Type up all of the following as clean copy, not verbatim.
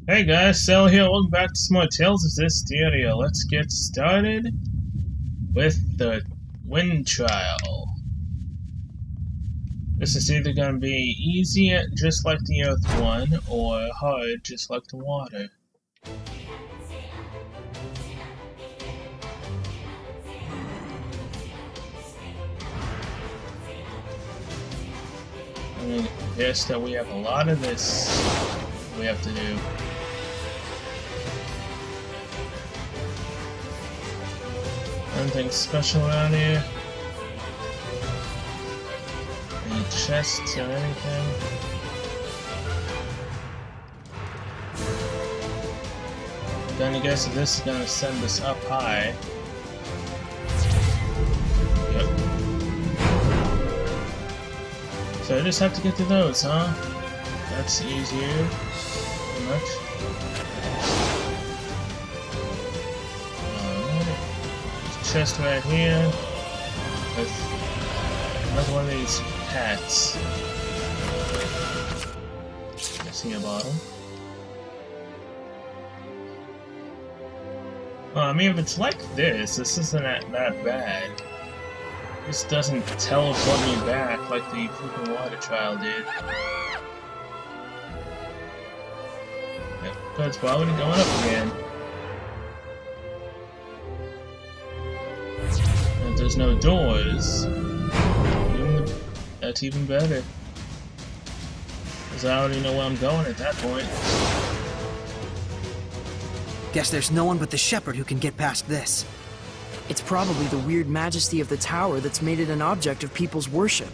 Hey guys, Sal here. Welcome back to some more Tales of Zestiria. Let's get started with the wind trial. This is either going to be easy, just like the earth one, or hard, just like the water. I mean, guess that we have a lot of this we have to do. Anything special around here? Any chests or anything? Then I guess this is gonna send us up high. Yep. So I just have to get to those, huh? That's easier, pretty much. Chest right here with another one of these hats. I see a bottle. Well, I mean, if it's like this isn't that bad. This doesn't teleport me back like the freaking water trial did. Yep, but it's probably going up again. There's no doors. That's even better. Because I already know where I'm going at that point. Guess there's no one but the shepherd who can get past this. It's probably the weird majesty of the tower that's made it an object of people's worship.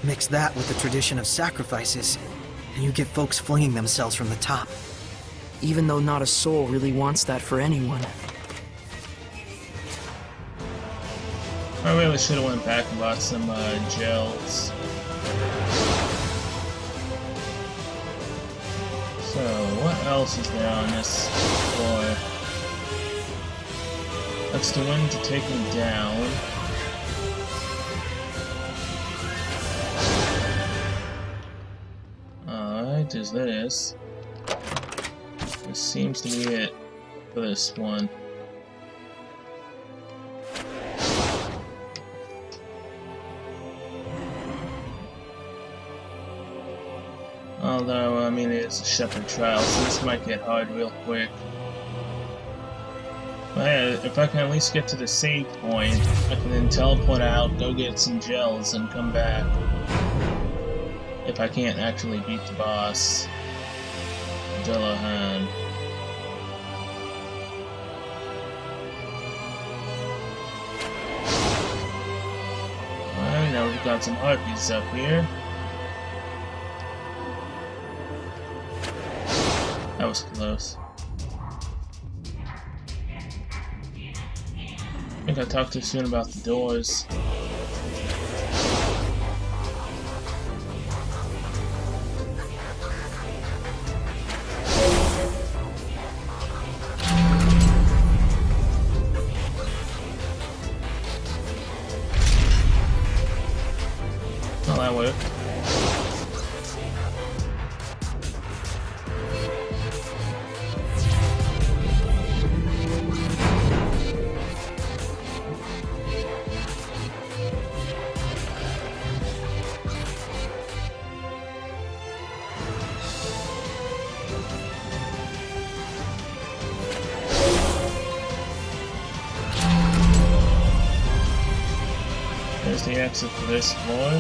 Mix that with the tradition of sacrifices, and you get folks flinging themselves from the top. Even though not a soul really wants that for anyone. I really should have went back and bought some gels. So, what else is there on this floor? That's the wind to take me down. Alright, there's this. This seems to be it for this one. Although, I mean, it's a shepherd trial, so this might get hard real quick. But yeah, if I can at least get to the save point, I can then teleport out, go get some gels, and come back. If I can't actually beat the boss. Dillahan. Alright, now we've got some harpies up here. That was close. I think I talked too soon about the doors. Well, that worked. There's the exit for this floor.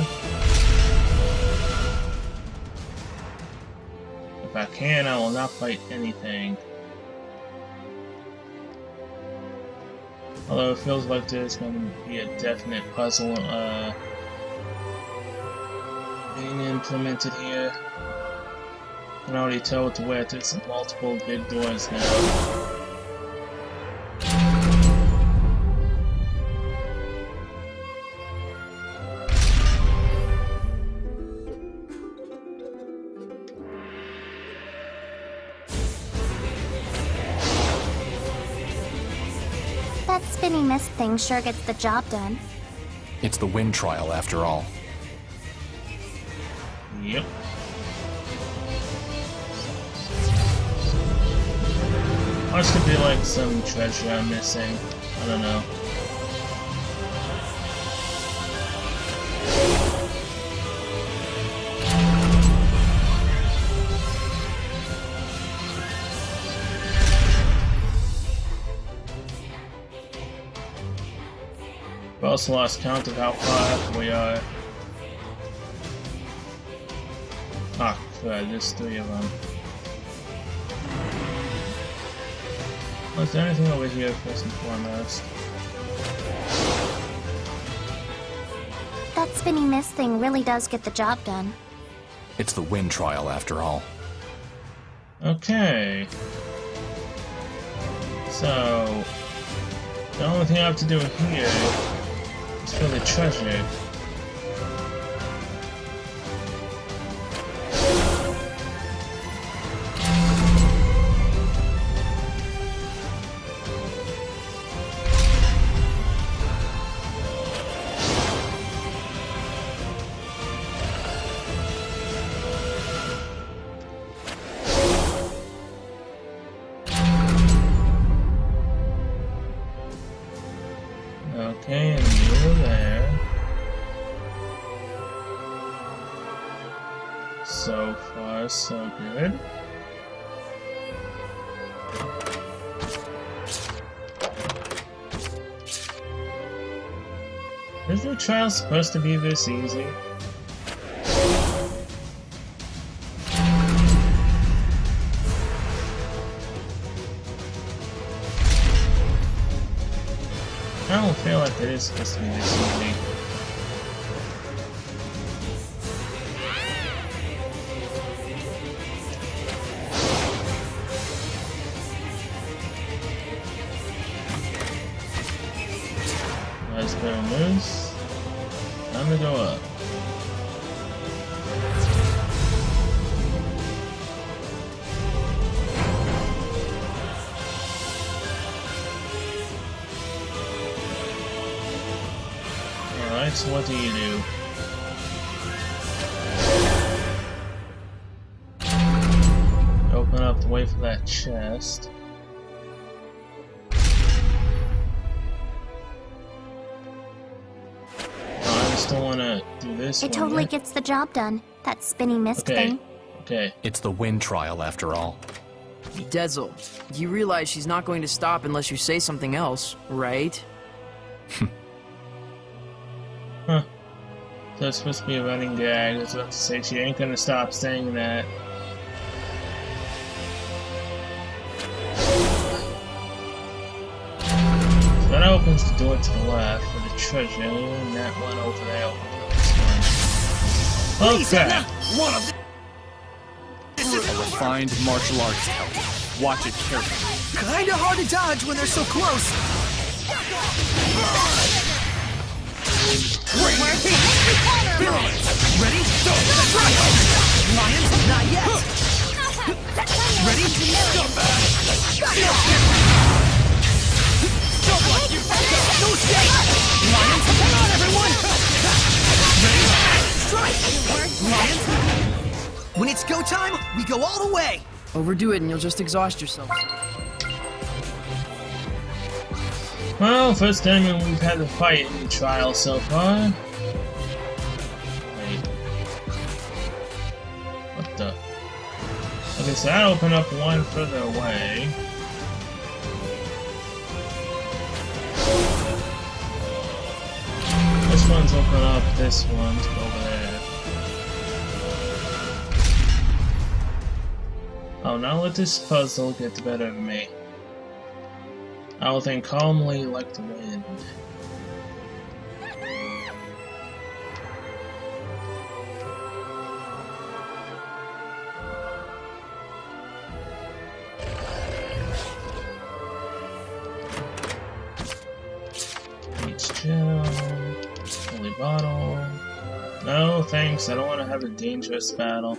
If I can, I will not fight anything. Although it feels like there's going to be a definite puzzle being implemented here. I can already tell what to wear. There's multiple big doors now. That spinny mist thing sure gets the job done. It's the wind trial, after all. Yep. Must it be like some treasure I'm missing? I don't know. I've also lost count of how far up we are. Ah, good, there's 3 of them. Is there anything over here first and foremost? That spinning mist thing really does get the job done. It's the wind trial after all. Okay. So, the only thing I have to do here is for the treasure. Okay, and you're there. So far, so good. Is the trial supposed to be this easy? I don't feel like it is supposed to be this easy. Let's go loose. Time to go up. Alright, so what do you do? Open up the way for that chest. I still want to do this It one, totally right? gets the job done. That spinning mist Okay. thing. Okay. It's the wind trial after all. Dezel, you realize she's not going to stop unless you say something else, right? Huh. So it's supposed to be a running gag. I was about to say she ain't gonna stop saying that. So that opens the door to the left for the treasure, and that one over there opens up this one. Okay. A refined martial arts technique. Watch it carefully. Kinda hard to dodge when they're so close. Ready? Lions? Not yet. Ready? No escape! Lions? Come on, everyone! Ready? Strike! Lions? When it's go time, we go all the way! Overdo it and you'll just exhaust yourself. Well, first enemy we've had to fight in the trial so far. Wait. What the? Okay, so that opened up one further away. This one's open up this one to go over there. Oh, now let this puzzle get the better of me. I will think calmly like the wind. Peach gel, holy bottle. No, thanks. I don't want to have a dangerous battle.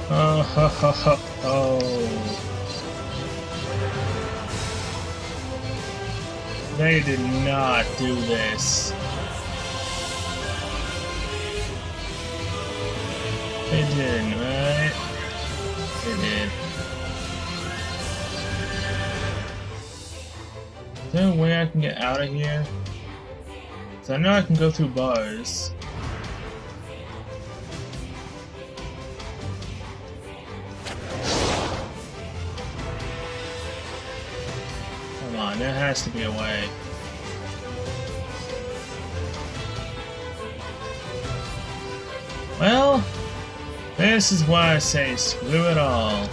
Oh, ho, ho, ho, ho. They did not do this. They didn't, right? They did. Is there a way I can get out of here? So I know I can go through bars. Come on, there has to be a way. Well, this is why I say screw it all.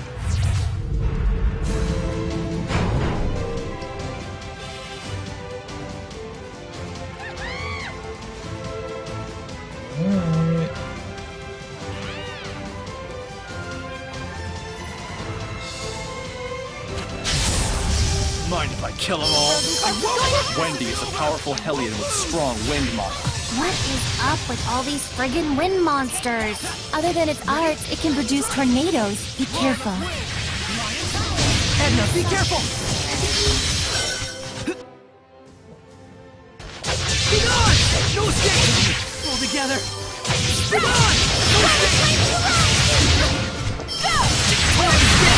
Alright. Mind if I kill them all? Wendy is a powerful Hellion with strong wind model. What is up with all these friggin' wind monsters? Other than its arts, it can produce tornadoes. Be careful. Edna, be careful! Be gone! No escape! Pull together! Be gone! No escape!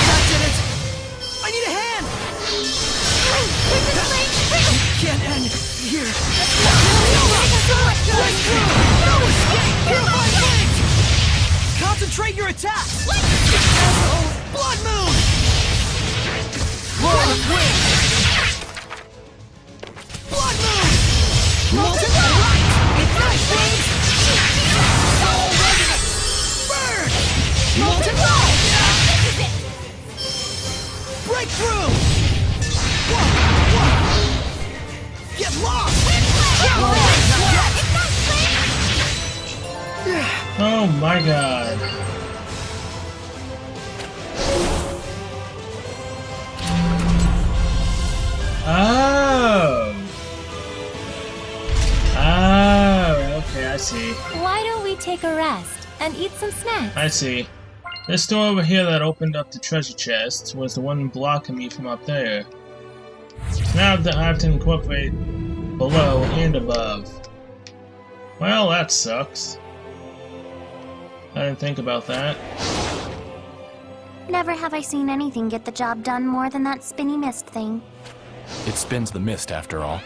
Touch it! I need a hand! Can't end here. No escape! Purify flames! Concentrate your attacks! Blood moon! Blood moon! Blood moon! Molten light! Ignite flames! Soul resonance! Burn! Molten light! Breakthrough! Get lost! Oh my god. Oh! Oh, okay, I see. Why don't we take a rest and eat some snacks? I see. This door over here that opened up the treasure chest was the one blocking me from up there. So now I have to incorporate below and above. Well, that sucks. I didn't think about that. Never have I seen anything get the job done more than that spinny mist thing. It spins the mist after all.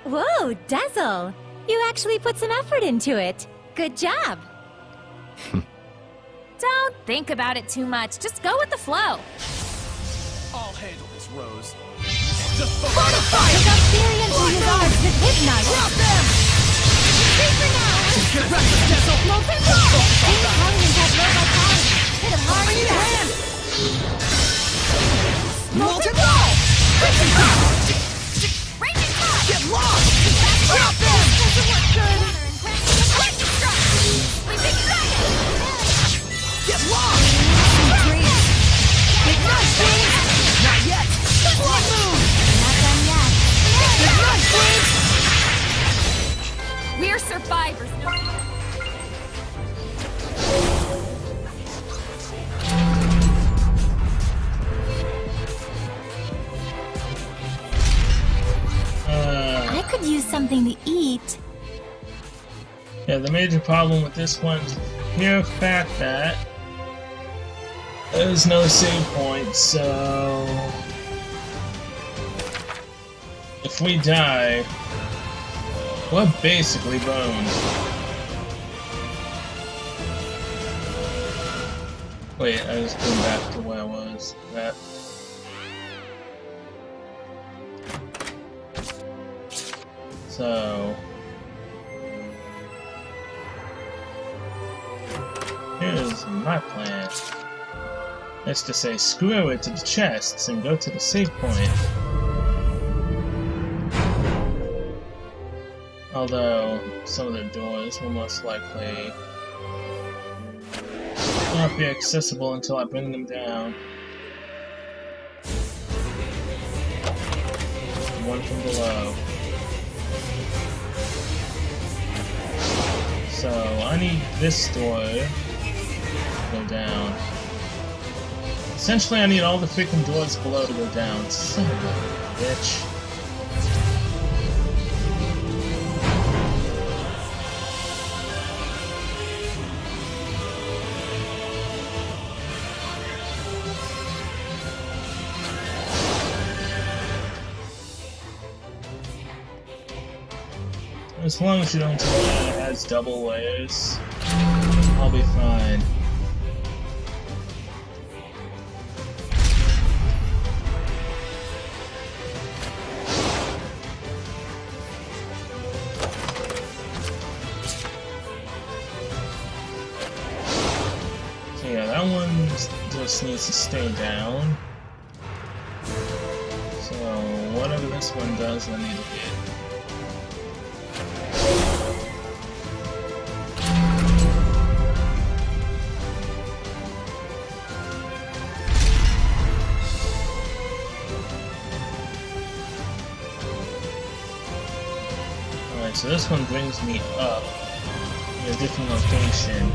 Whoa, Dazzle! You actually put some effort into it. Good job. Don't think about it too much. Just go with the flow. I'll handle this, Rose. Fortify! Zestiria to use ours with Ignite. Drop them! Safer now! Get reckless, Jessel! Molten Rock! These Hellions have low vitality. Hit them hard I need a and hand! fast. Molten Ball! Raging Top! Raging Top! Get lost! Drop them! Doesn't work good. Lightning Strike! Sleeping Dragon! Get lost! Sweet dreams! Ignite flames! Not yet! Blood moon! Not done yet. Ignite flames! We're survivors. I could use something to eat. Yeah, the major problem with this one is the mere fact that there's no save point, so if we die, we're basically boned. Wait, I was going back to where I was. That. So here's my plan. It's to say screw it to the chests and go to the save point. Although some of the doors will most likely not be accessible until I bring them down. One from below. So I need this door to go down. Essentially, I need all the freaking doors below to go down. Son of a bitch. As long as you don't tell me it has double layers, I'll be fine. So yeah, that one just needs to stay down. So whatever this one does, I need to hit. Alright, so this one brings me up in a different location.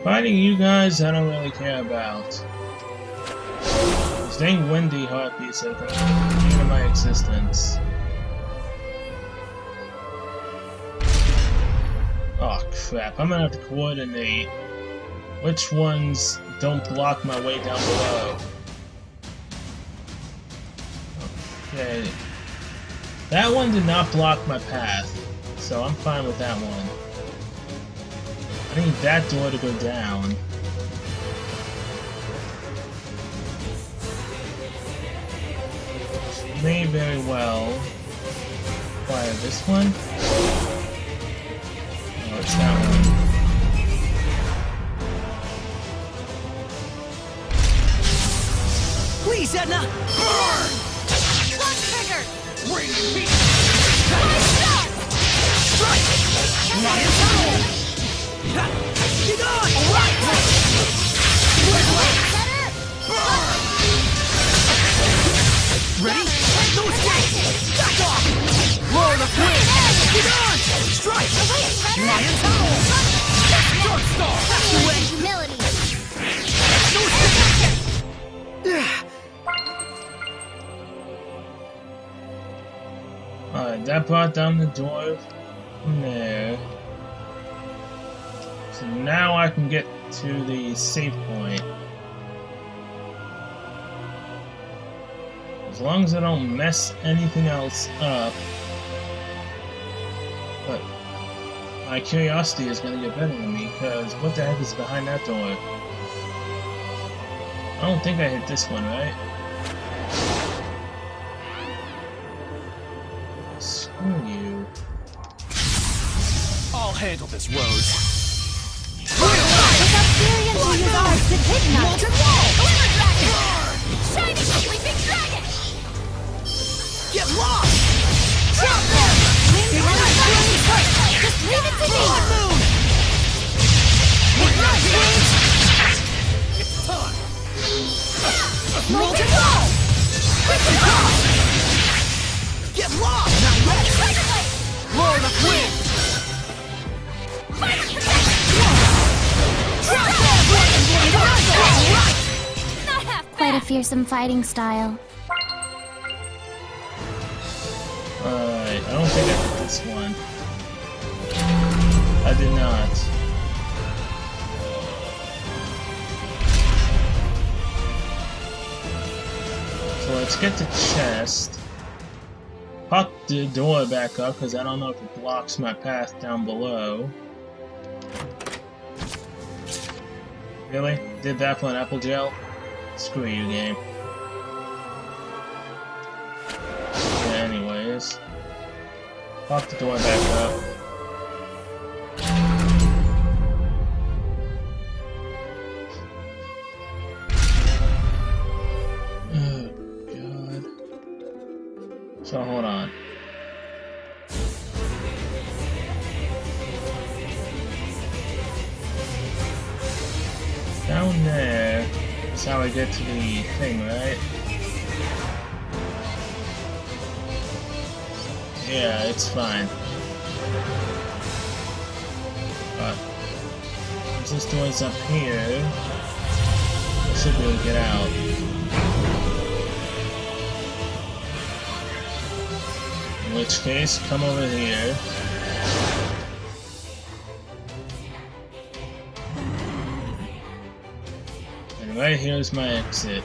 Fighting you guys, I don't really care about. These dang windy heartbeats are the end of my existence. Oh crap, I'm gonna have to coordinate which ones don't block my way down below. Okay. That one did not block my path, so I'm fine with that one. I need that door to go down. May very well fire this one. Oh, it's that one. Please, Edna! Burn! One trigger! Radiant beat! Shot! Strike! Lion Tower! Get on! Right! Better! Burn! Ready? No escape! Back off! Lord of Wind! Get on! Strike! Lion Tower! Dark Star! That's the way! Humility! No escape! Alright, that brought down the door from there. So now I can get to the save point. As long as I don't mess anything else up. But my curiosity is gonna get better than me, because what the heck is behind that door? I don't think I hit this one, right? Screw you. I'll handle this, Rose. Zestiria will use arts with hidden arts. Molten Wall! Glimmer Dragon! Shining Sleeping Dragon! Get lost! Drop them! Ignite Flame! Just leave it to me! Blood Moon! Ignite Wings! It's time! Molten Wall! Quicken Cross! Get lost! Not ready! Trigger Blade! Lord of Wind! Fire Protection! Drop them! Right! Not half Quite a bad! fearsome fighting style. Alright, I don't think I hit this one. I did not. So let's get the chest. Pop the door back up, because I don't know if it blocks my path down below. Really? Did that for an apple gel? Screw you, game. Yeah, anyways. Pop the door back up. Oh, God. So, hold on. Down there is how I get to the thing, right? Yeah, it's fine. But since this door's up here, I should be able to get out. In which case, come over here. Right here's my exit.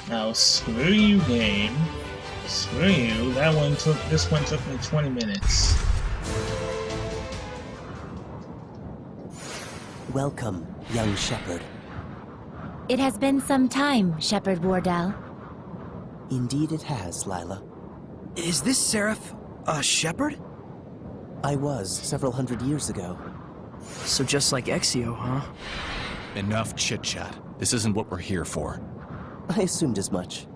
Now screw you, game. Screw you. This one took me 20 minutes. Welcome, young shepherd. It has been some time, Shepherd Wardell. Indeed it has, Lila. Is this Seraph a shepherd? I was several hundred years ago. So just like Exio, huh? Enough chit-chat. This isn't what we're here for. I assumed as much.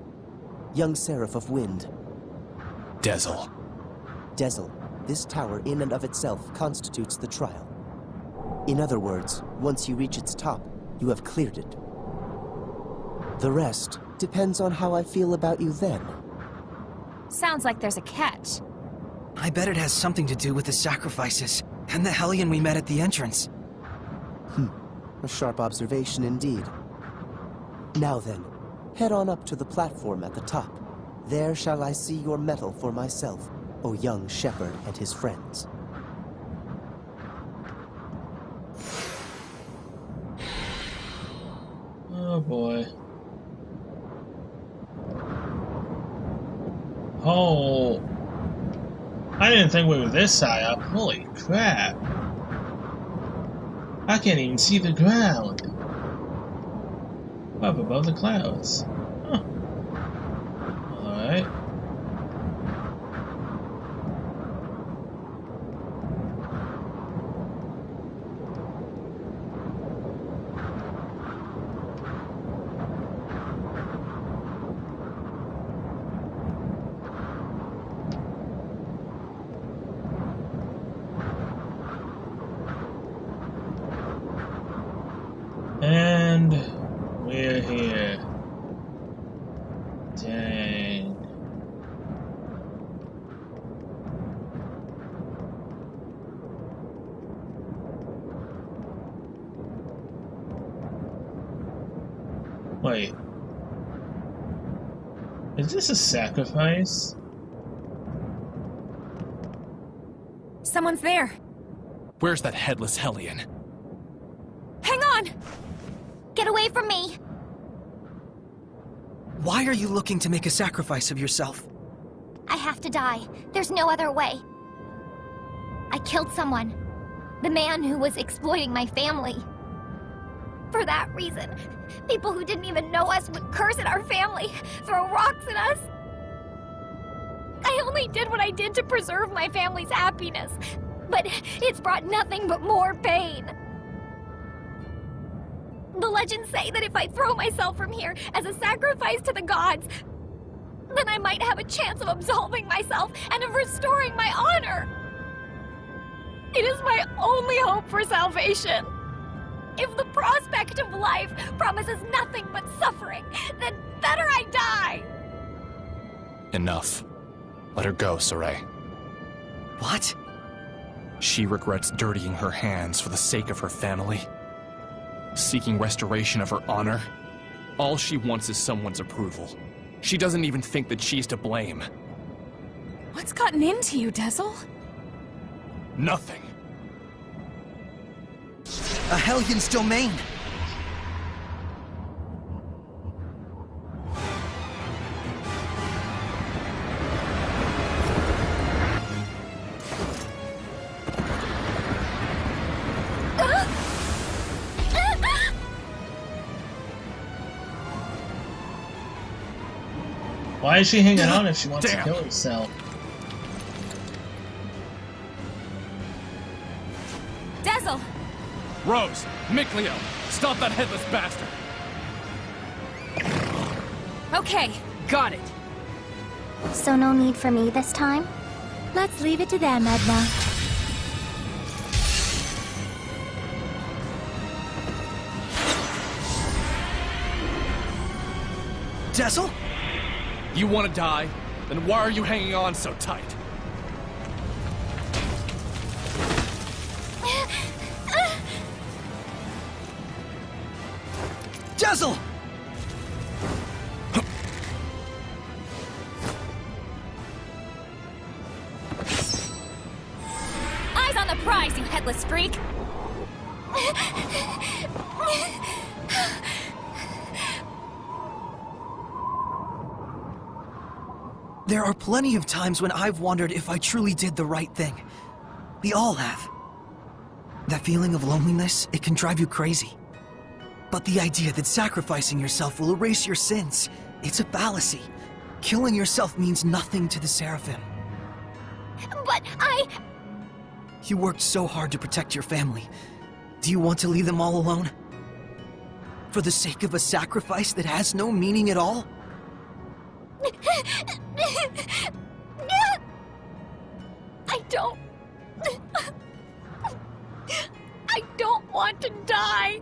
Young Seraph of Wind. Dezel. Dezel, this tower in and of itself constitutes the trial. In other words, once you reach its top, you have cleared it. The rest depends on how I feel about you then. Sounds like there's a catch. I bet it has something to do with the sacrifices and the Hellion we met at the entrance. A sharp observation indeed. Now then, head on up to the platform at the top. There shall I see your mettle for myself, O young shepherd and his friends. Oh boy. Oh. I didn't think we were this high up. Holy crap. I can't even see the ground. Up above the clouds. Huh. Alright. And we're here. Dang. Wait. Is this a sacrifice? Someone's there. Where's that headless Hellion? Hang on! Get away from me! Why are you looking to make a sacrifice of yourself? I have to die. There's no other way. I killed someone. The man who was exploiting my family. For that reason, people who didn't even know us would curse at our family, throw rocks at us. I only did what I did to preserve my family's happiness, but it's brought nothing but more pain. The legends say that if I throw myself from here as a sacrifice to the gods, then I might have a chance of absolving myself and of restoring my honor. It is my only hope for salvation. If the prospect of life promises nothing but suffering, then better I die. Enough. Let her go, Saray. What? She regrets dirtying her hands for the sake of her family. Seeking restoration of her honor. All she wants is someone's approval. She doesn't even think that she's to blame. What's gotten into you, Dezel? Nothing. A Hellion's domain! Why is she hanging on if she wants Damn. to kill herself? Dezel! Rose! Mikleo! Stop that headless bastard! Okay, got it. So no need for me this time? Let's leave it to them, Edna. Dezel? You want to die? Then why are you hanging on so tight? Dezel! the prize, you headless freak! There are plenty of times when I've wondered if I truly did the right thing. We all have. That feeling of loneliness, it can drive you crazy. But the idea that sacrificing yourself will erase your sins, it's a fallacy. Killing yourself means nothing to the Seraphim. But You worked so hard to protect your family. Do you want to leave them all alone? For the sake of a sacrifice that has no meaning at all? I don't want to die!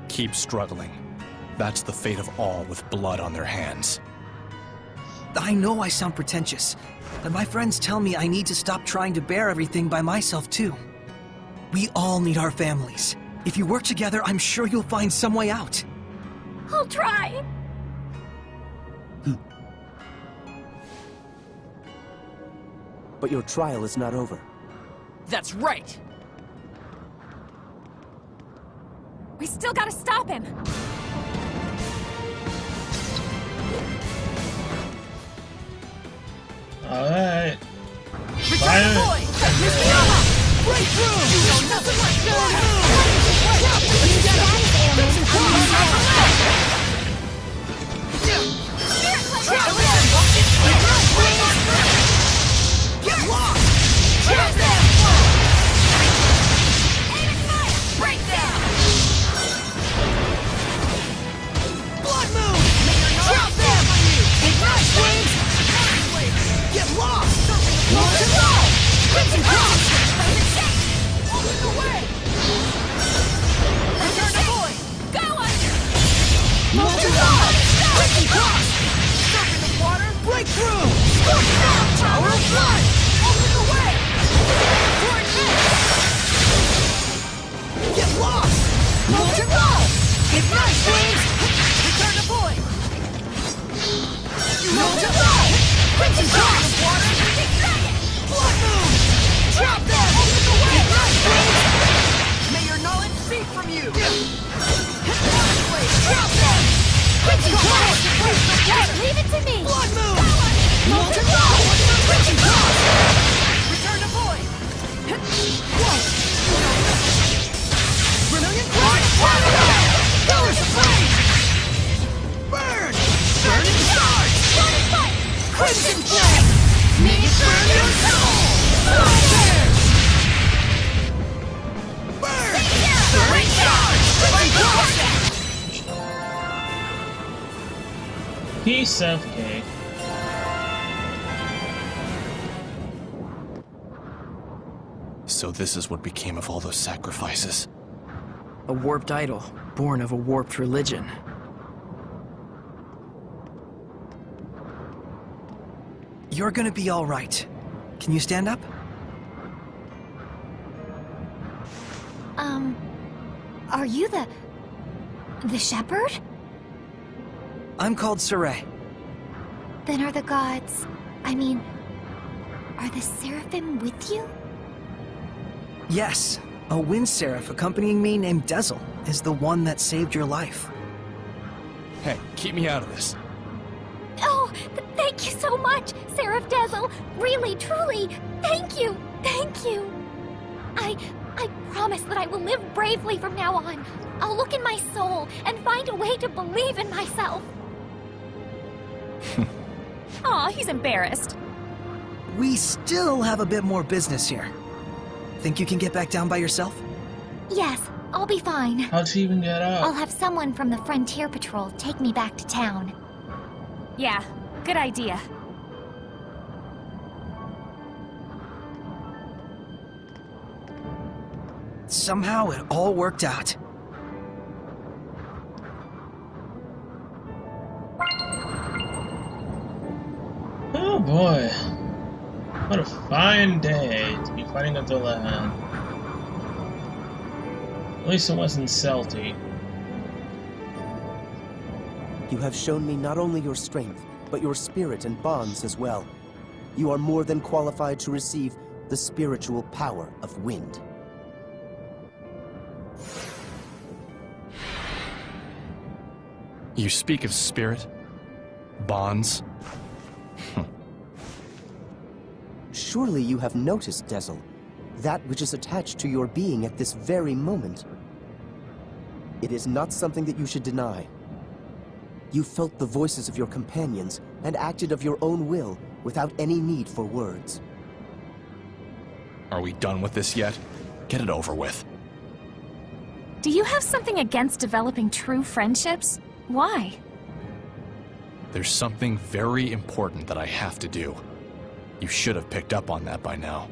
Keep struggling. That's the fate of all with blood on their hands. I know I sound pretentious, but my friends tell me I need to stop trying to bear everything by myself too. We all need our families. If you work together, I'm sure you'll find some way out. I'll try! But your trial is not over. That's right! We still gotta stop him! Alright. Return the boy! Mr. Yama! Break through! You know nothing like Get lost! Trap them! Break them! Blood moon! Trap them! Ignite flames! Get lost! Molten wall! Crimson cross! Open the way! Return the void! Go under! Molten wall! Crimson cross! Serpent of water! Break through! Scorch down! Tower of blood! Open the way! Torn mist! Get lost! Molten wall! Ignite flames! Return the void! Molten wall! Crimson cross! Water! Big dragon! Blood moon! Trap them! Open the way! Ignite flames! May your knowledge cease from you! Water blade! Trap them! Crimson cross! Just leave it to me! Blood moon! Molten wall! Crimson cross! Return to void! Whoa! Brilliant cross! Colors of flame! Burn! Burning stars! Burning fight! Crimson flame! May it burn your soul! Fires! Burn! Burning stars! Burning cross! Piece of cake. So this is what became of all those sacrifices. A warped idol, born of a warped religion. You're gonna be all right. Can you stand up? Are you the shepherd? I'm called Saray. Then are the gods, are the seraphim with you? Yes, a wind seraph accompanying me named Dezel is the one that saved your life. Hey, keep me out of this. Oh, thank you so much, Seraph Dezel. Really, truly, thank you, thank you. I promise that I will live bravely from now on. I'll look in my soul and find a way to believe in myself. Aw, he's embarrassed. We still have a bit more business here. Think you can get back down by yourself? Yes, I'll be fine. How'd she even get I'll up? have someone from the Frontier Patrol take me back to town. Yeah, good idea. Somehow it all worked out. Oh boy. What a fine day to be fighting at the land. At least it wasn't salty. You have shown me not only your strength, but your spirit and bonds as well. you are more than qualified to receive the spiritual power of wind. You speak of spirit? Bonds? Surely you have noticed, Dezel, that which is attached to your being at this very moment. It is not something that you should deny. You felt the voices of your companions and acted of your own will without any need for words. Are we done with this yet? Get it over with. Do you have something against developing true friendships? Why? There's something very important that I have to do. You should have picked up on that by now.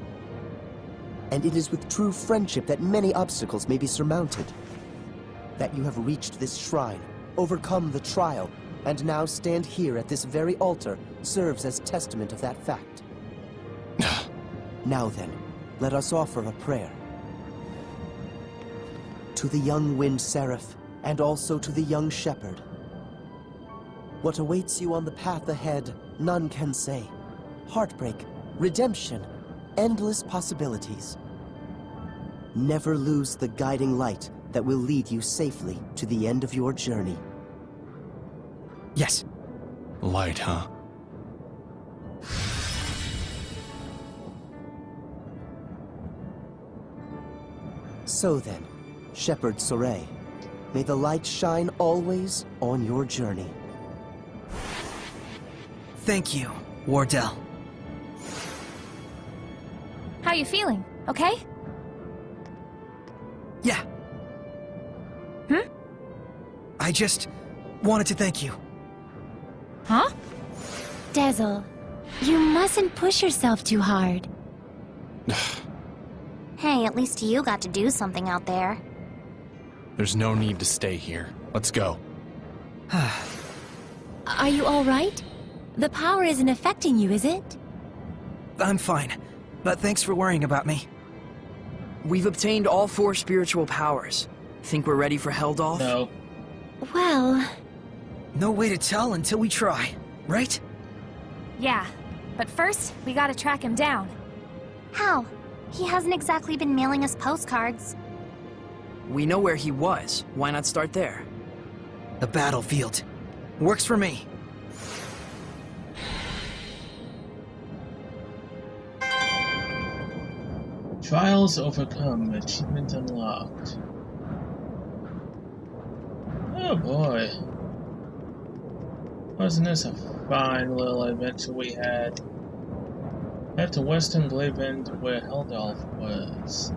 And it is with true friendship that many obstacles may be surmounted. That you have reached this shrine, overcome the trial, and now stand here at this very altar serves as testament of that fact. Now then, let us offer a prayer. To the young wind seraph, and also to the young shepherd. What awaits you on the path ahead, none can say. Heartbreak, redemption, endless possibilities. Never lose the guiding light that will lead you safely to the end of your journey. Yes. Light, huh? So then, Shepherd Soray, may the light shine always on your journey. Thank you, Wardell. How you feeling? Okay? Yeah. I just wanted to thank you. Huh? Dezel, you mustn't push yourself too hard. Hey, at least you got to do something out there. There's no need to stay here. Let's go. Are you all right? The power isn't affecting you, is it? I'm fine, but thanks for worrying about me. We've obtained all 4 spiritual powers. Think we're ready for Heldolf? No. Well, No way to tell until we try, right? Yeah. But first, we gotta track him down. How? He hasn't exactly been mailing us postcards. We know where he was. Why not start there? The battlefield. Works for me. Trials overcome, achievement unlocked. Oh boy. Wasn't this a fine little adventure we had? Head to Western Gravend where Heldolf was.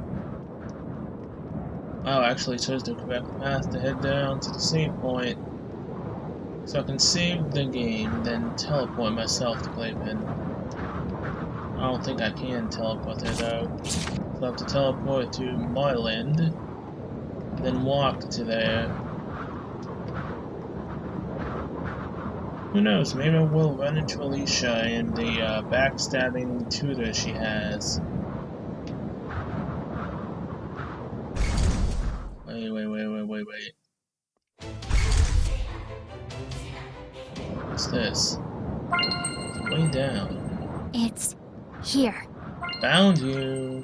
Oh, I actually chose the correct path to head down to the save point. So I can save the game, then teleport myself to Gravend. I don't think I can teleport there though. So I have to teleport to Marland, then walk to there. Who knows, maybe we'll run into Alicia and the backstabbing tutor she has. Wait. What's this? It's way down. It's here. Found you!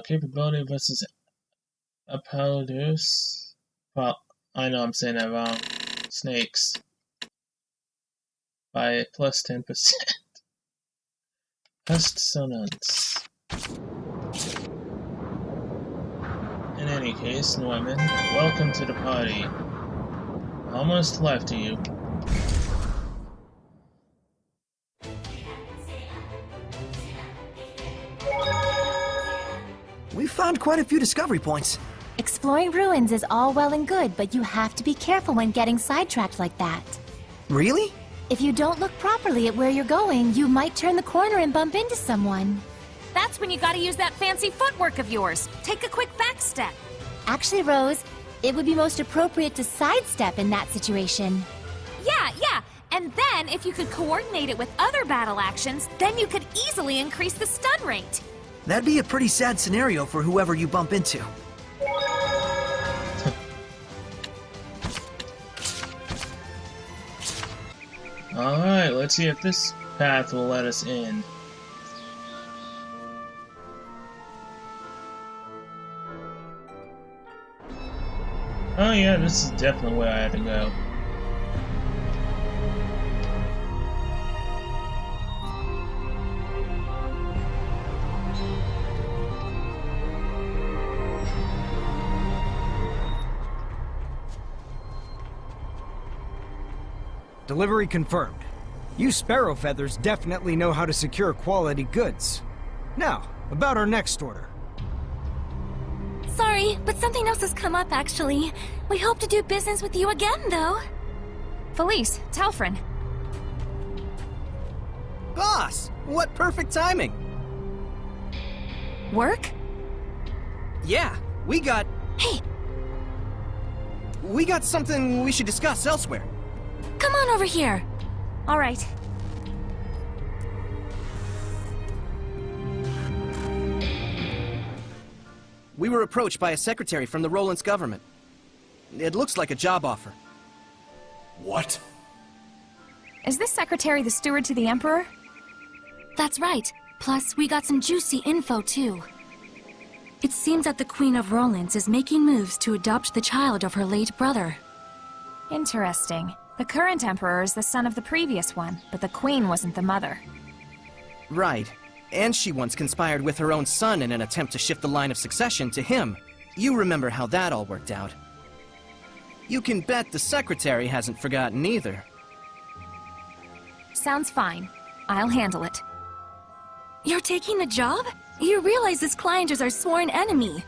Capability versus Apparatus. I know I'm saying that wrong. Snakes. By plus 10%. Pestilence. In any case, Norman, welcome to the party. Almost left of you. We found quite a few discovery points. exploring ruins is all well and good, but you have to be careful when getting sidetracked like that. Really? If you don't look properly at where you're going, you might turn the corner and bump into someone. That's when you gotta use that fancy footwork of yours. Take a quick back step. Actually, Rose, it would be most appropriate to sidestep in that situation. Yeah. And then, if you could coordinate it with other battle actions, then you could easily increase the stun rate. That'd be a pretty sad scenario for whoever you bump into. Alright, let's see if this path will let us in. Oh yeah, this is definitely where I had to go. Delivery confirmed. You Sparrow Feathers definitely know how to secure quality goods. Now, about our next order. Sorry, but something else has come up, actually. We hope to do business with you again, though. Felice, Telfrin. Boss, what perfect timing. Work? Yeah, we got something we should discuss elsewhere. Come on over here. All right. We were approached by a secretary from the Roland's government. It looks like a job offer. What? Is this secretary the steward to the Emperor? That's right. Plus, we got some juicy info, too. It seems that the Queen of Roland's is making moves to adopt the child of her late brother. Interesting. The current Emperor is the son of the previous one, but the Queen wasn't the mother. Right. And she once conspired with her own son in an attempt to shift the line of succession to him. You remember how that all worked out. You can bet the secretary hasn't forgotten either. Sounds fine. I'll handle it. You're taking the job? You realize this client is our sworn enemy.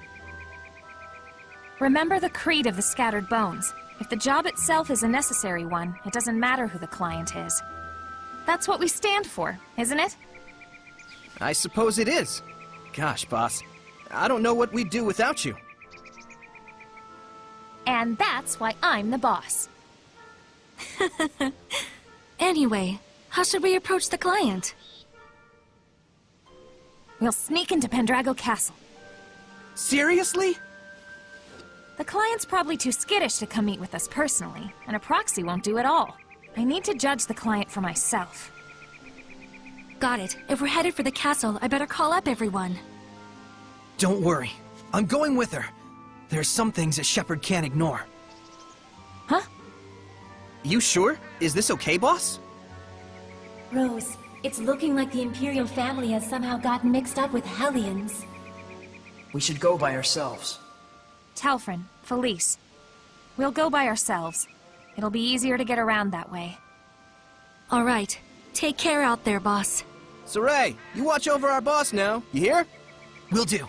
Remember the creed of the Scattered Bones. If the job itself is a necessary one, it doesn't matter who the client is. That's what we stand for, isn't it? I suppose it is. Gosh, boss. I don't know what we'd do without you. And that's why I'm the boss. Anyway, how should we approach the client? We'll sneak into Pendrago Castle. Seriously? The client's probably too skittish to come meet with us personally, and a proxy won't do it all. I need to judge the client for myself. Got it. If we're headed for the castle, I better call up everyone. Don't worry. I'm going with her. There's some things that Shepard can't ignore. Huh? You sure? Is this okay, boss? Rose, it's looking like the Imperial family has somehow gotten mixed up with Hellions. We should go by ourselves. Telfrin, Felice. We'll go by ourselves. It'll be easier to get around that way. All right. Take care out there, boss. Saray, you watch over our boss now. You hear? Will do.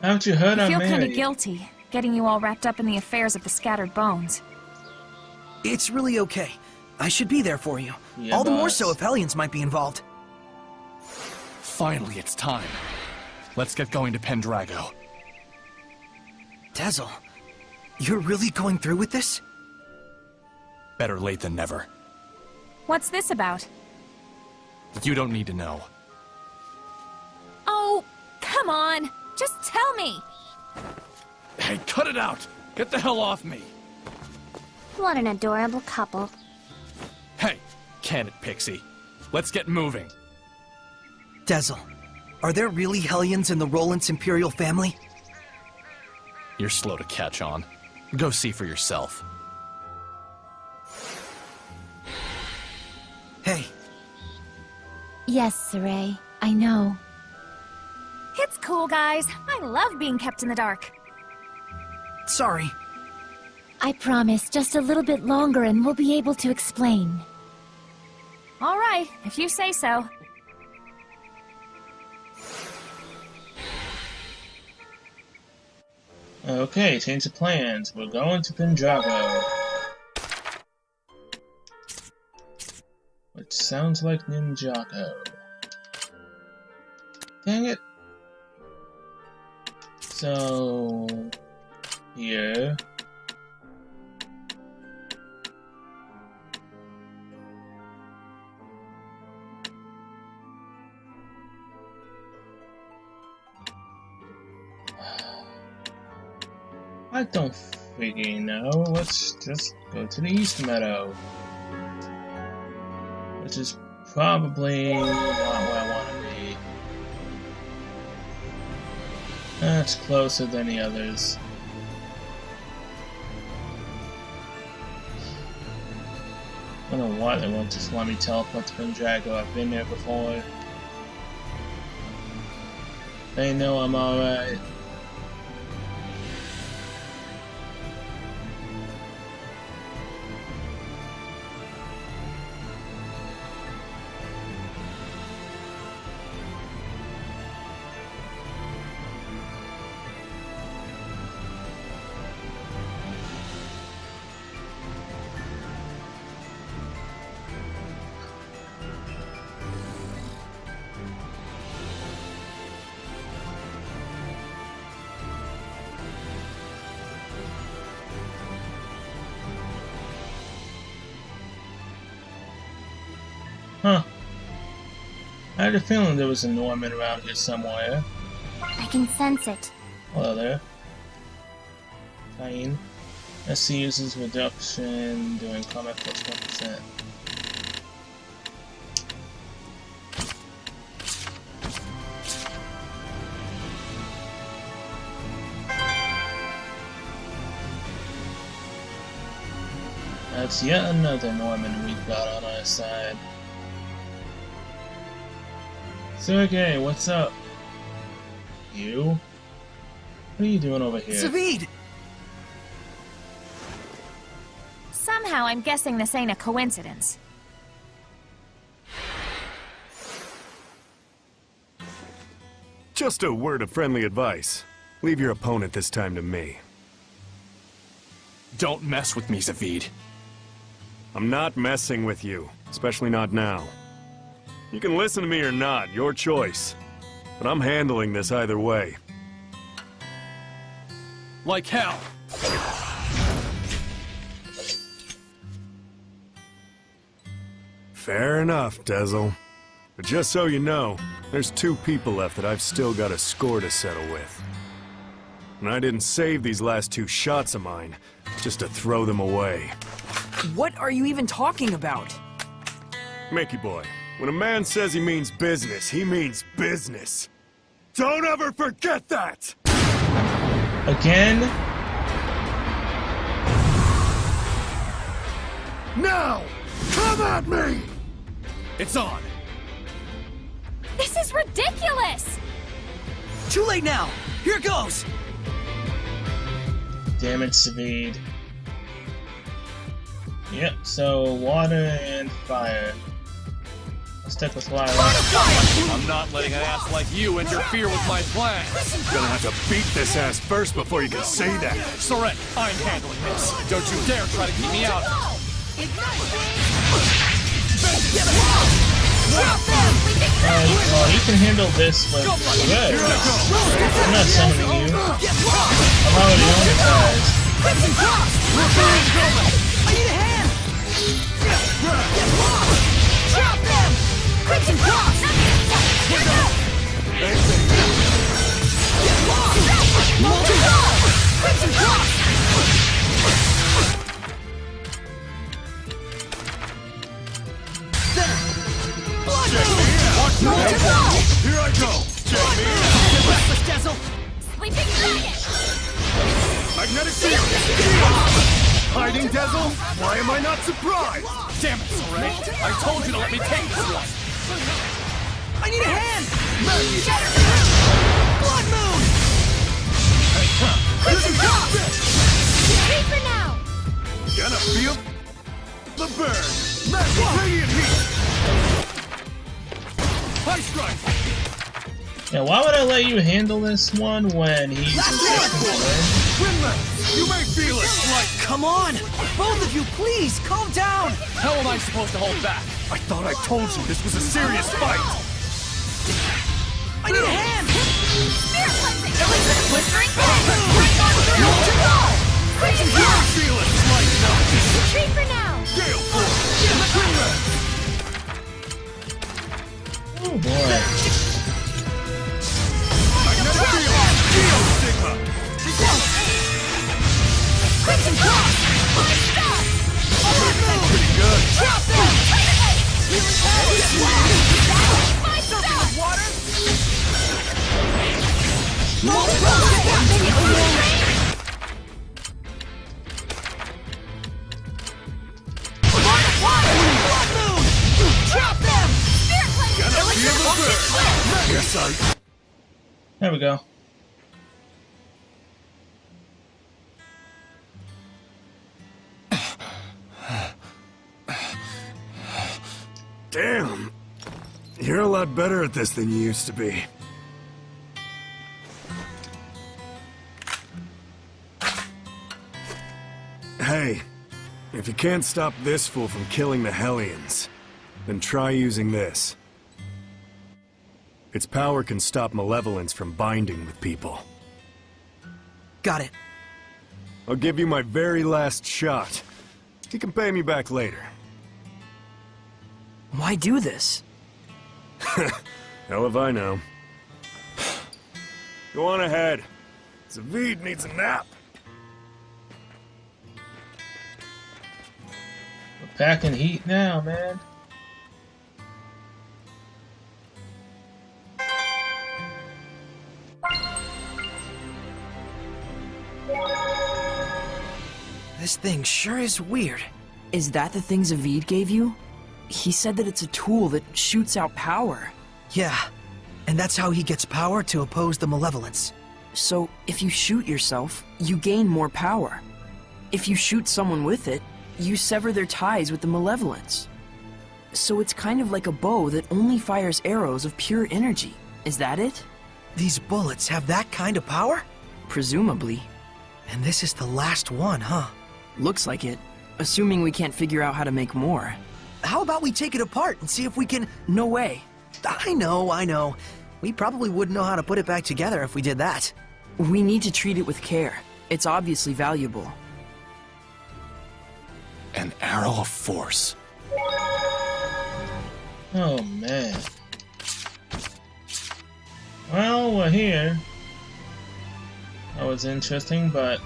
Haven't you heard I I'm feel kind of married? guilty, getting you all wrapped up in the affairs of the Scattered Bones. It's really okay. I should be there for you. Yeah, All the more boss. so if Hellions might be involved. Finally, it's time. Let's get going to Pendrago. Dazzle, you're really going through with this? Better late than never. What's this about? You don't need to know. Oh, come on! Just tell me! Hey, cut it out! Get the hell off me! What an adorable couple. Hey, can it, Pixie? Let's get moving. Dazzle, are there really Hellions in the Roland's Imperial family? You're slow to catch on. Go see for yourself. Hey, Yes, Saray. I know. It's cool, guys. I love being kept in the dark. sorry. I promise, just a little bit longer and we'll be able to explain. All right, if you say so. Okay, change of plans. We're going to Pendrago. Which sounds like Ninjago. Dang it. So... here... I don't freaking know. Let's just go to the East Meadow. which is probably not where I want to be. That's closer than the others. I don't know why they won't just let me teleport to Pendrago. I've been there before. They know I'm alright. Huh. I had a feeling there was a Norman around here somewhere. I can sense it. Hello there. Fine. SC uses reduction during combat plus 1%. That's yet another Norman we've got on our side. Sergey, what's up? You? What are you doing over here? Zavid! Somehow I'm guessing this ain't a coincidence. Just a word of friendly advice. Leave your opponent this time to me. Don't mess with me, Zavid. I'm not messing with you, especially not now. You can listen to me or not, your choice. But I'm handling this either way. Like hell! Fair enough, Dezel. But just so you know, there's 2 people left that I've still got a score to settle with. And I didn't save these last 2 shots of mine, just to throw them away. What are you even talking about? Mickey boy, when a man says he means business, he means business. Don't ever forget that! Again? Now! Come at me! It's on! This is ridiculous! Too late now! Here goes! Damn it, Zavid. Yep, so water and fire. I'll stick with fire. I'm not letting an ass like you interfere with my plan! Gonna have to beat this ass first before you can say that. Soren, I'm handling this! Don't you dare try to keep me out! Well, you can handle this with good. I'm not summoning you. I'm already on your side. I need a hand! Drop them! Quick and cross! Get lost! Quick and cross! Here I go! Get restless, Dezel! Sleeping dragon! Magnetic field! Hiding, Dezel? Why am I not surprised? Damn it, Soren! I told you to let me take this one! I need a hand! Blood moon! Quick and cross! Retreat for now! Gonna feel the burn! Magic radiant heat! High strike! Yeah, why would I let you handle this one when he's resistant to wind? Grimland, you may feel it! Come on! Both of you, please, calm down! How am I supposed to hold back? I thought I told you this was a serious fight! I need a hand! Spirit cleansing! Blistering flame! Right on through! To go! Quick and cross! Feel it! Slight knock! Retreat for now! Gale force! Grimland! Oh boy. Magnetic field! Geostigma! Quick and cross! Pretty good! Drop them! There we go. Damn. You're a lot better at this than you used to be. Hey, if you can't stop this fool from killing the Hellions, then try using this. Its power can stop malevolence from binding with people. Got it. I'll give you my very last shot. You can pay me back later. Why do this? Hell if I know. Go on ahead. Zavid needs a nap. We're packing heat now, man. This thing sure is weird. Is that the thing Zavid gave you? He said that it's a tool that shoots out power. Yeah, and that's how he gets power to oppose the malevolence. So, if you shoot yourself, you gain more power. If you shoot someone with it, you sever their ties with the malevolence. So it's kind of like a bow that only fires arrows of pure energy. Is that it? These bullets have that kind of power? Presumably. And this is the last one, huh? Looks like it. Assuming we can't figure out how to make more. How about we take it apart and see if we can... No way. I know. We probably wouldn't know how to put it back together if we did that. We need to treat it with care. It's obviously valuable. An arrow of force. Oh, man. Well, we're here. That was interesting, but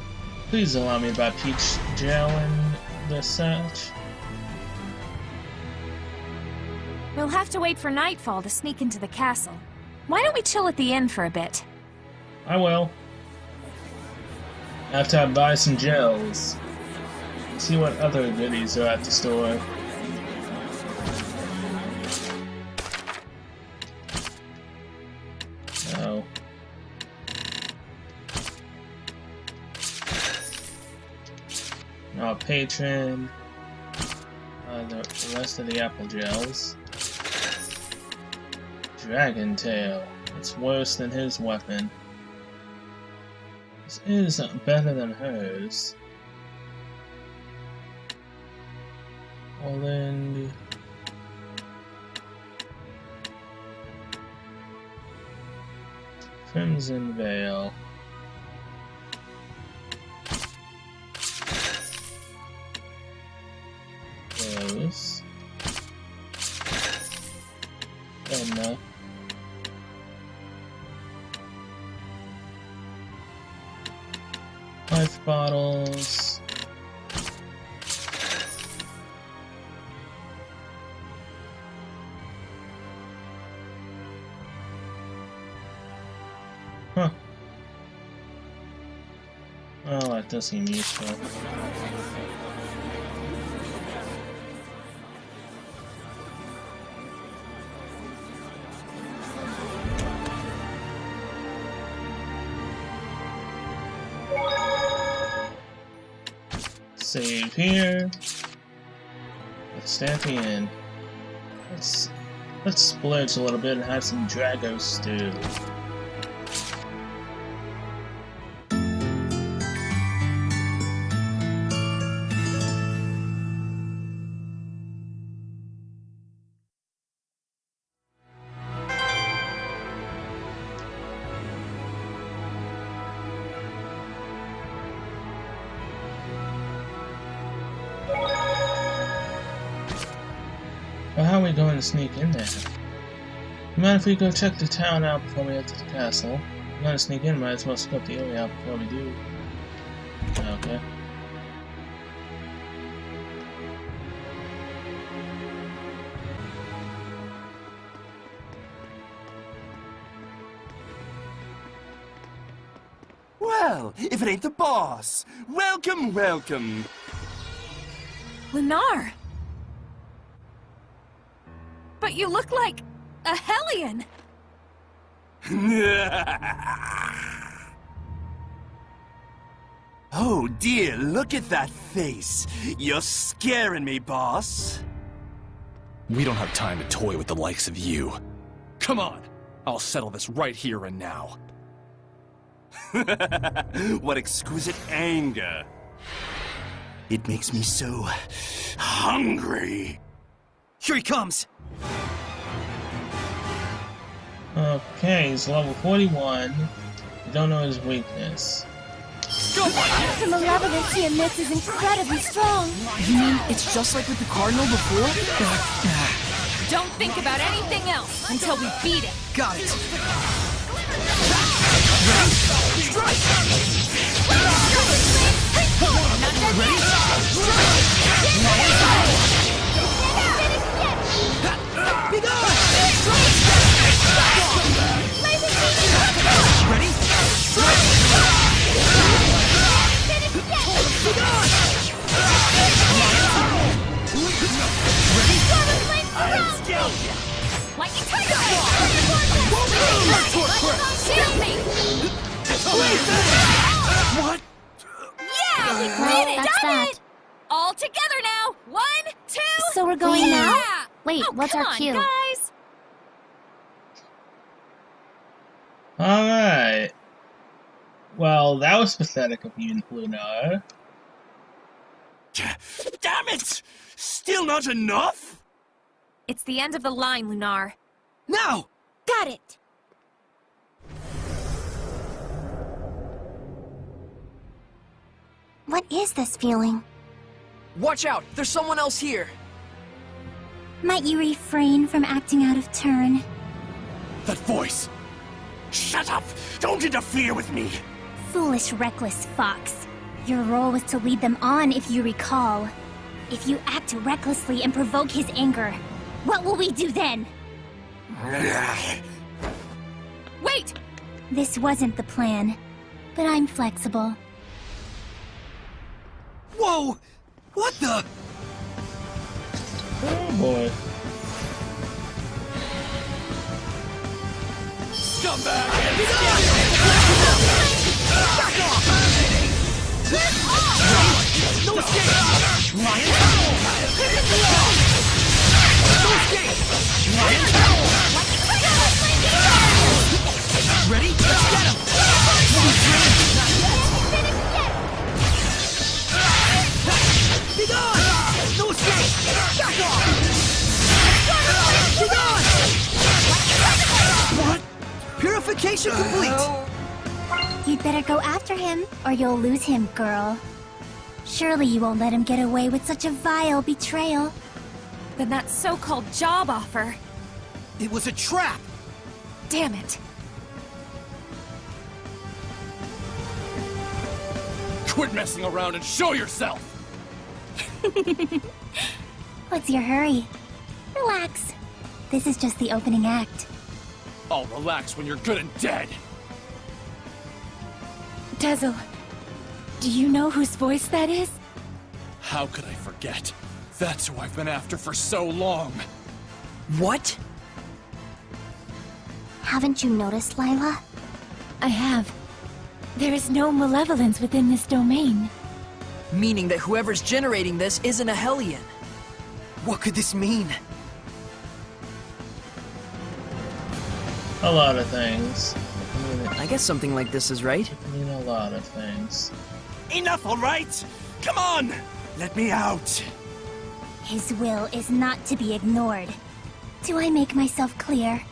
please allow me to buy peach gel and the such. We'll have to wait for nightfall to sneak into the castle. Why don't we chill at the inn for a bit? I will. After I buy some gels. See what other goodies are at the store. Oh. Now patron. The rest of the apple gels. Dragon tail. It's worse than his weapon. This is better than hers. Well then... Crimson Veil. Those. And life bottles. Huh. Well, that does seem useful. Save here. Let's stay at the inn. Let's splurge a little bit and have some Drago stew. Well, how are we going to sneak in there? Mind if we go check the town out before we head to the castle? We're going to sneak in, might as well scope the area out before we do. Okay. Well, if it ain't the boss. Welcome, welcome. Lunar! But you look like a Hellion! Oh dear, look at that face. You're scaring me, boss. We don't have time to toy with the likes of you. Come on! I'll settle this right here and now. What exquisite anger. It makes me so hungry. Here he comes! Okay, he's level 41. You don't know his weakness. The malevolence he emits is incredibly strong. You mean it's just like with the Cardinal before? Don't think about anything else until we beat it! Got it! Lightning Tiger! Shield me! What? Yeah, we Well, did it! that's Done that. it! All together now! 1, 2... So we're going yeah! now? Wait, Oh, what's come our on, cue? guys! Alright. Well, that was pathetic of you, Lunar. Damn it! Still not enough? It's the end of the line, Lunar. Now! Got it. What is this feeling? Watch out! There's someone else here! Might you refrain from acting out of turn? That voice! Shut up! Don't interfere with me! Foolish, reckless fox. Your role was to lead them on, if you recall. If you act recklessly and provoke his anger, what will we do then? Wait! This wasn't the plan, but I'm flexible. Whoa! What the? Oh boy. No escape! Lion! No escape! Lion! Ready? Let's get him! Be gone! No escape! Back off! Be gone! What? Purification complete! You'd better go after him, or you'll lose him, girl. Surely you won't let him get away with such a vile betrayal. Then that so-called job offer... It was a trap! Damn it. Quit messing around and show yourself! What's your hurry? Relax. This is just the opening act. I'll relax when you're good and dead! Dazzle, do you know whose voice that is? How could I forget? That's who I've been after for so long! What? Haven't you noticed, Lila? I have. There is no malevolence within this domain. Meaning that whoever's generating this isn't a Hellion. What could this mean? A lot of things. I guess something like this is right. It can mean a lot of things. Enough, all right? Come on! Let me out! His will is not to be ignored. Do I make myself clear?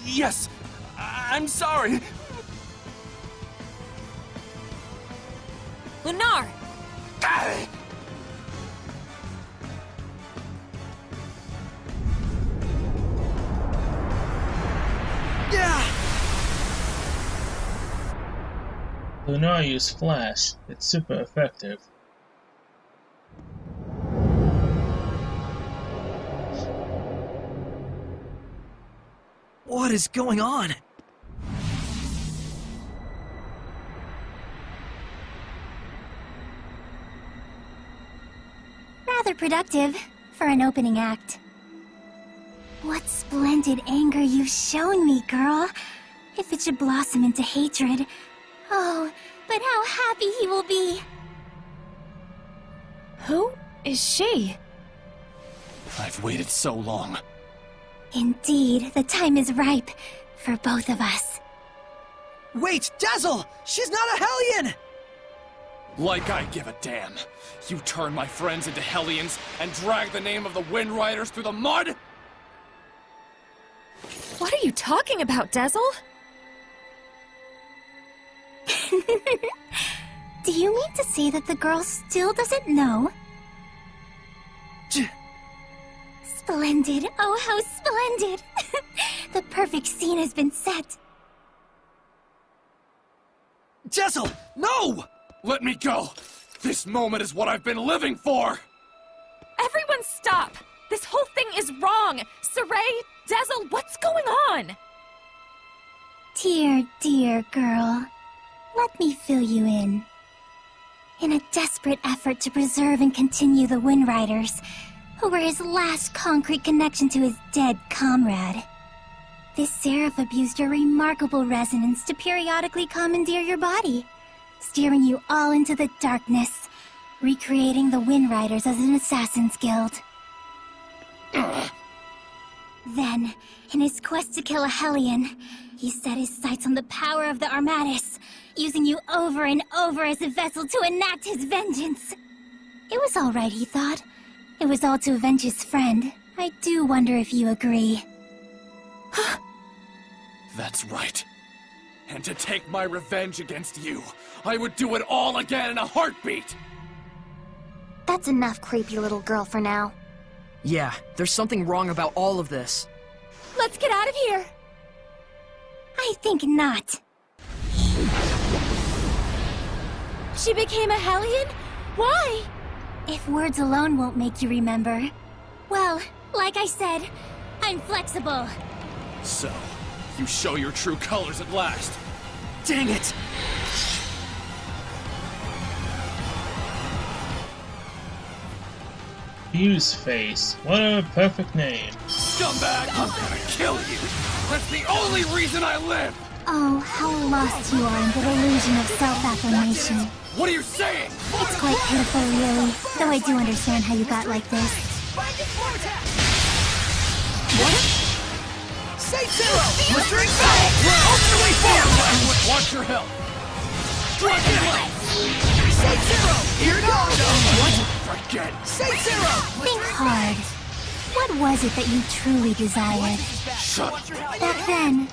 Yes, I'm sorry. Lunar! Ah! Lunar used Flash. It's super effective. What is going on? Rather productive for an opening act. What splendid anger you've shown me, girl. If it should blossom into hatred. Oh, but how happy he will be. Who is she? I've waited so long. Indeed, the time is ripe for both of us. Wait, Dazzle! She's not a Hellion! Like I give a damn. You turn my friends into Hellions and drag the name of the Wind Riders through the mud? What are you talking about, Dazzle? Do you mean to say that the girl still doesn't know? Splendid! Oh, how splendid! The perfect scene has been set. Dazzle, no! Let me go! This moment is what I've been living for! Everyone stop! This whole thing is wrong! Saray, Dazzle, what's going on? Dear, dear girl. Let me fill you in. In a desperate effort to preserve and continue the Wind Riders, who were his last concrete connection to his dead comrade, this seraph abused your remarkable resonance to periodically commandeer your body, steering you all into the darkness, recreating the Wind Riders as an assassin's guild. Then, in his quest to kill a Hellion, he set his sights on the power of the Armatis, using you over and over as a vessel to enact his vengeance. It was all right, he thought. It was all to avenge his friend. I do wonder if you agree. That's right. And to take my revenge against you, I would do it all again in a heartbeat! That's enough, creepy little girl, for now. Yeah, there's something wrong about all of this. Let's get out of here! I think not. She became a Hellion? Why? If words alone won't make you remember. Well, like I said, I'm flexible. So, you show your true colors at last. Dang it! Fuse Face. What a perfect name. Scumbag, I'm gonna kill you! That's the only reason I live! Oh, how lost you are in the illusion of self-affirmation. What are you saying? It's quite pitiful, really, though I do understand how you got like this. What? Say Zero! Blistering Fire! Open the way forward! Watch your health! Say Zero! Here goes! What? Forget! Say Zero! Think hard. What was it that you truly desired? Shut up! Back then,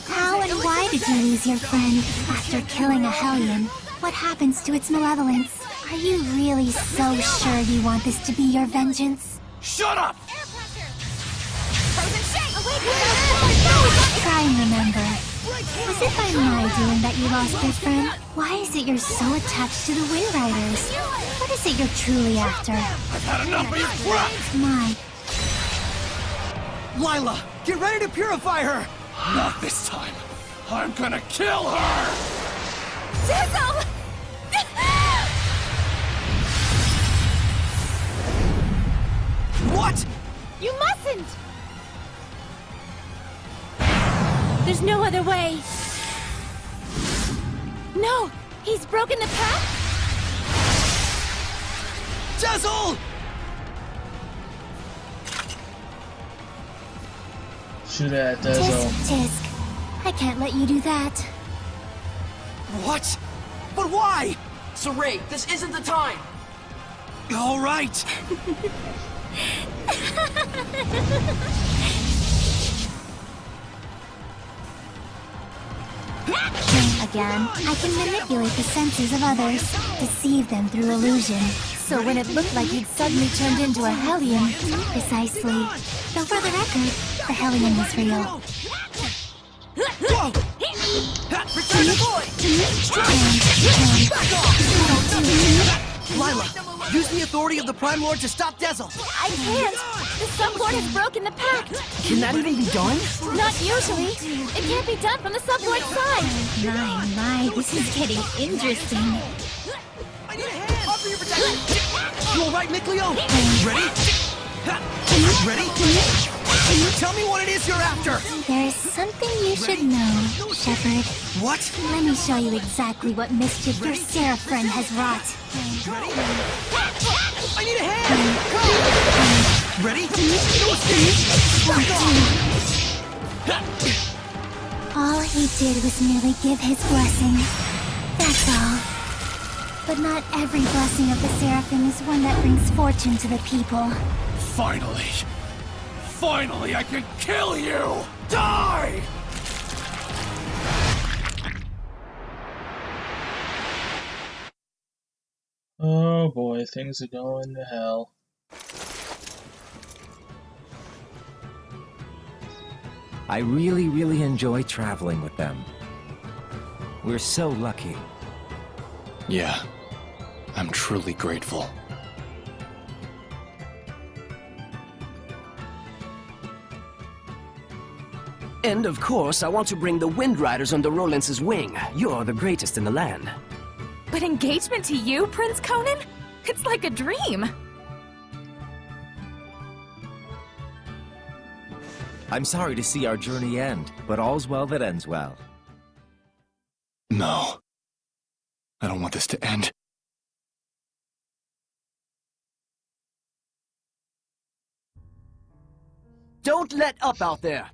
how and why did you lose your friend after killing a Hellion? What happens to its malevolence? Are you really so sure you want this to be your vengeance? Shut up! Try and remember. Was it by my doing that you lost your friend? Why is it you're so attached to the Wind Riders? What is it you're truly after? I've had enough of your crap! My, Lila, get ready to purify her! Not this time. I'm gonna kill her! Dazzle! What? you mustn't! There's no other way. No! He's broken the pact? Dazzle! Shoot at Dazzle. Tisk. I can't let you do that. What? But why? Saray, this isn't the time! All right. Again, I can manipulate the senses of others, deceive them through illusion. So when it looked like he'd suddenly turned into a Hellion, precisely. Though for the record, the Hellion was real. Whoa! Return the boy! Lila, use the authority of the Prime Lord to stop Dazzle. I can't! The Sublord has broken the pact! Can that even be done? Not usually. It can't be done from the Sublord's side. My, this is getting interesting. I need a hand! Offer your protection! You alright, Mikleo? Ready? Ready? Tell me what it is you're after! There is something you should know, Shepard. What? Let me show you exactly what mischief your Seraph friend has wrought. Ready? I need a hand! Go! Ready? All he did was merely give his blessing. That's all. But not every blessing of the Seraphim is one that brings fortune to the people. Finally! Finally, I can kill you! Die! Oh boy, things are going to hell. I really enjoy traveling with them. We're so lucky. Yeah, I'm truly grateful. And of course, I want to bring the Wind Riders under Rollins' wing. You're the greatest in the land. But engagement to you, Prince Conan? It's like a dream. I'm sorry to see our journey end, but all's well that ends well. No. I don't want this to end. Don't let up out there!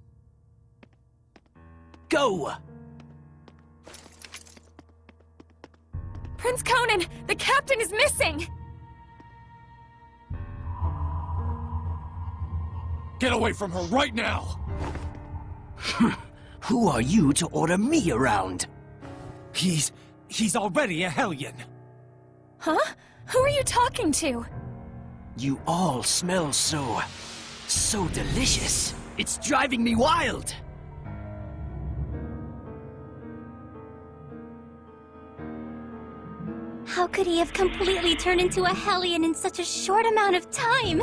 Go! Prince Conan, the captain is missing! Get away from her right now! Who are you to order me around? He's already a Hellion. Huh? Who are you talking to? You all smell so delicious. It's driving me wild. How could he have completely turned into a Hellion in such a short amount of time?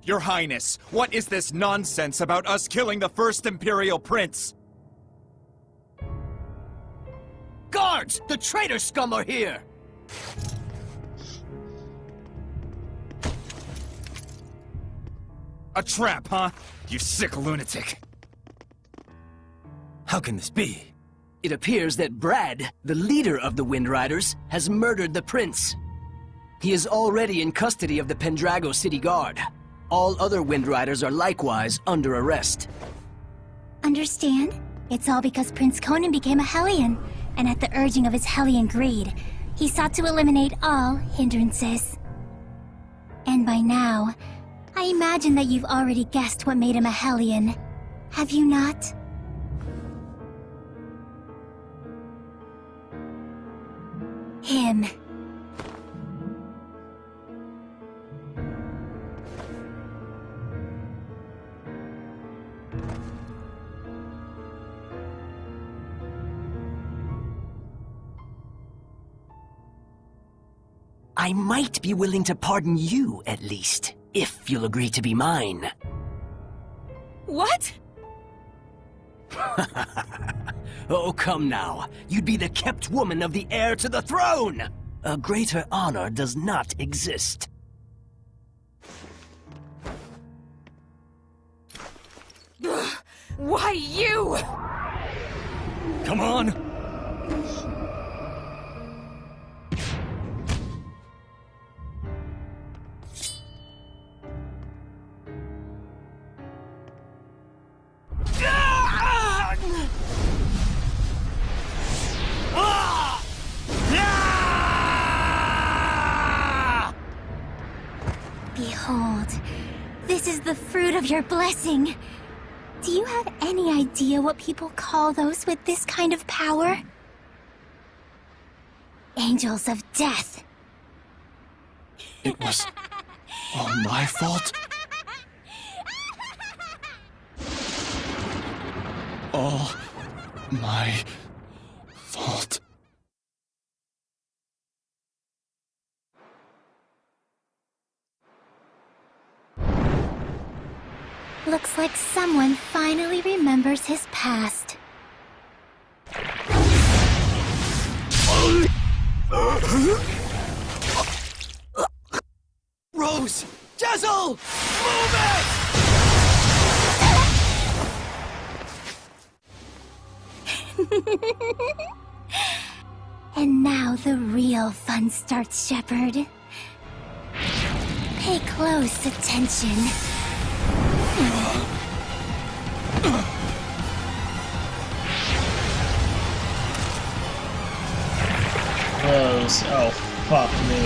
Your Highness, what is this nonsense about us killing the first Imperial Prince? Guards! The traitor scum are here! A trap, huh? You sick lunatic. How can this be? It appears that Brad, the leader of the Wind Riders, has murdered the prince. He is already in custody of the Pendrago City Guard. All other Wind Riders are likewise under arrest. Understand? It's all because Prince Conan became a Hellion, and at the urging of his Hellion greed, he sought to eliminate all hindrances. And by now, I imagine that you've already guessed what made him a Hellion. Have you not? Him. I might be willing to pardon you, at least, if you'll agree to be mine. What? Oh, come now. You'd be the kept woman of the heir to the throne! A greater honor does not exist. Why you? Come on! Behold, this is the fruit of your blessing. Do you have any idea what people call those with this kind of power? Angels of death. It was all my fault? All my fault. Looks Looks like someone finally remembers his past. Rose! Jezel! Move it! And now the real fun starts, Shepard. Pay close attention. Close. Oh, fuck me.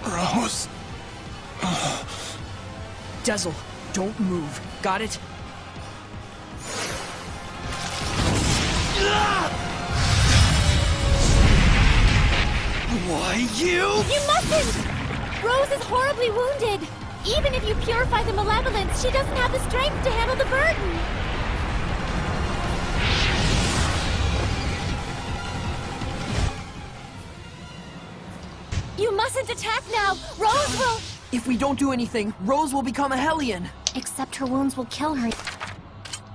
Rose. Jezel, don't move. Got it? Why, you? You mustn't! Rose is horribly wounded. Even if you purify the malevolence, she doesn't have the strength to handle the burden. You mustn't attack now! Rose will... If we don't do anything, Rose will become a Hellion. Except her wounds will kill her.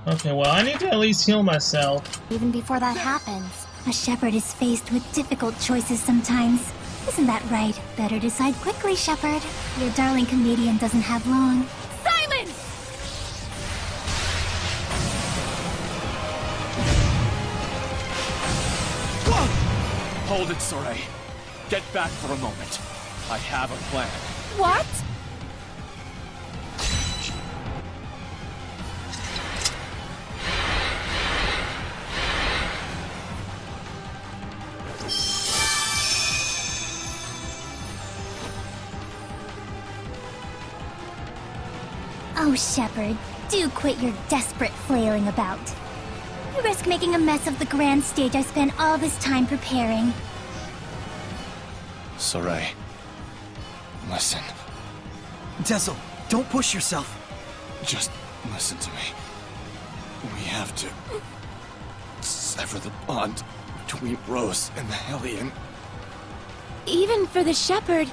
Okay, well, I need to at least heal myself. Even before that happens. A shepherd is faced with difficult choices sometimes. Isn't that right? Better decide quickly, Shepard. Your darling comedian doesn't have long. Silence! Hold it, Soray. Get back for a moment. I have a plan. What? Oh, Shepard, do quit your desperate flailing about. You risk making a mess of the grand stage I spent all this time preparing. Soray. Listen. Jezel, don't push yourself. Just listen to me. We have to sever the bond between Rose and the Hellion. Even for the shepherd,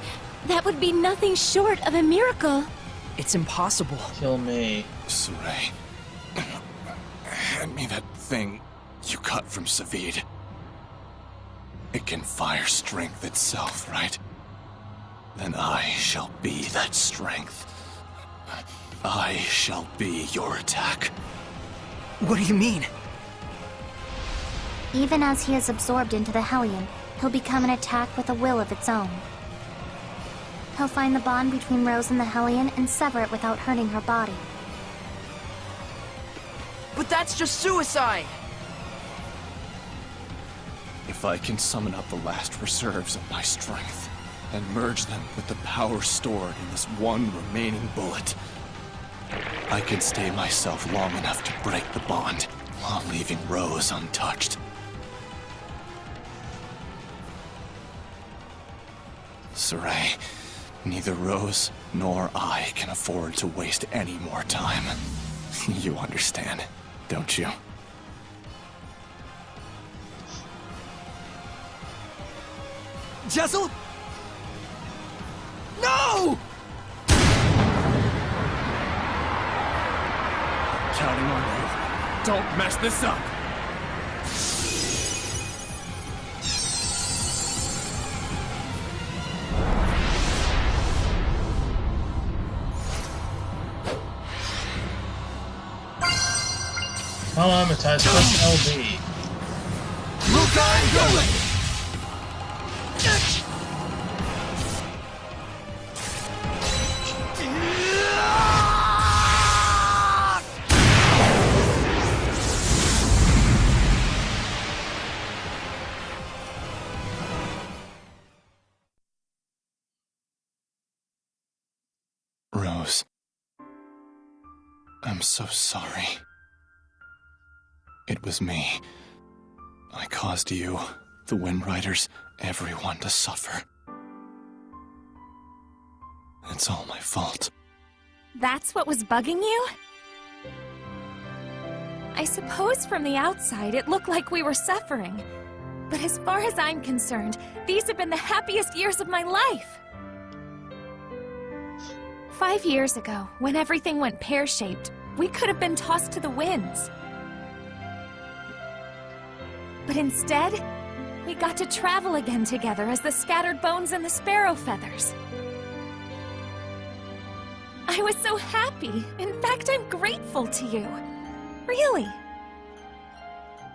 that would be nothing short of a miracle. It's impossible. Kill me. Soray. Hand me that thing you cut from Savid. It can fire strength itself, right? Then I shall be that strength. I shall be your attack. What do you mean? Even as he is absorbed into the Hellion, he'll become an attack with a will of its own. He'll find the bond between Rose and the Hellion and sever it without hurting her body. But that's just suicide! If I can summon up the last reserves of my strength and merge them with the power stored in this one remaining bullet, I can stay myself long enough to break the bond while leaving Rose untouched. Soray, neither Rose nor I can afford to waste any more time. You understand, don't you? Jezel? No! Counting on you. Don't mess this up! While traumatized, press LB. Mukai going! Rose. I'm so sorry. It was me. I caused you, the Wind Riders, everyone to suffer. It's all my fault. That's what was bugging you? I suppose from the outside it looked like we were suffering. But as far as I'm concerned, these have been the happiest years of my life. 5 years ago, when everything went pear-shaped, we could have been tossed to the winds. But instead, we got to travel again together as the scattered bones and the sparrow feathers. I was so happy. In fact, I'm grateful to you. Really.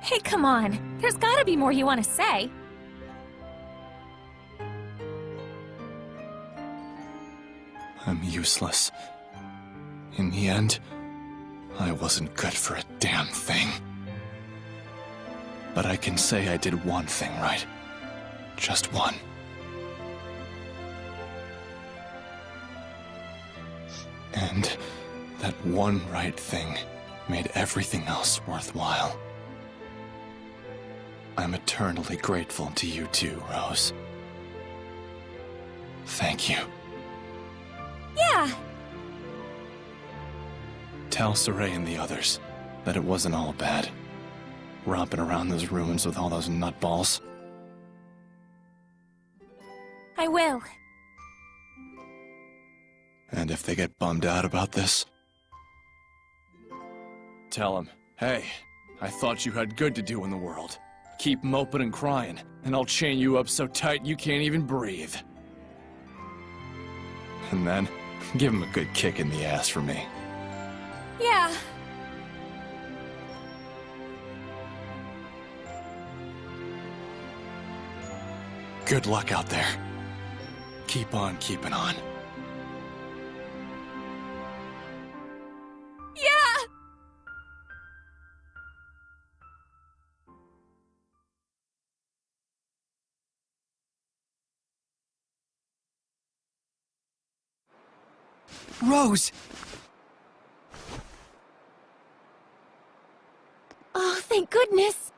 Hey, come on. There's gotta be more you want to say. I'm useless. In the end, I wasn't good for a damn thing. But I can say I did one thing right. Just one. And that one right thing made everything else worthwhile. I'm eternally grateful to you too, Rose. Thank you. Yeah. Tell Saray and the others that it wasn't all bad. Romping around those ruins with all those nutballs. I will. And if they get bummed out about this, tell them, hey, I thought you had good to do in the world. Keep moping and crying, and I'll chain you up so tight you can't even breathe. And then, give them a good kick in the ass for me. Yeah. Good luck out there. Keep on keeping on. Yeah! Rose! Oh, thank goodness!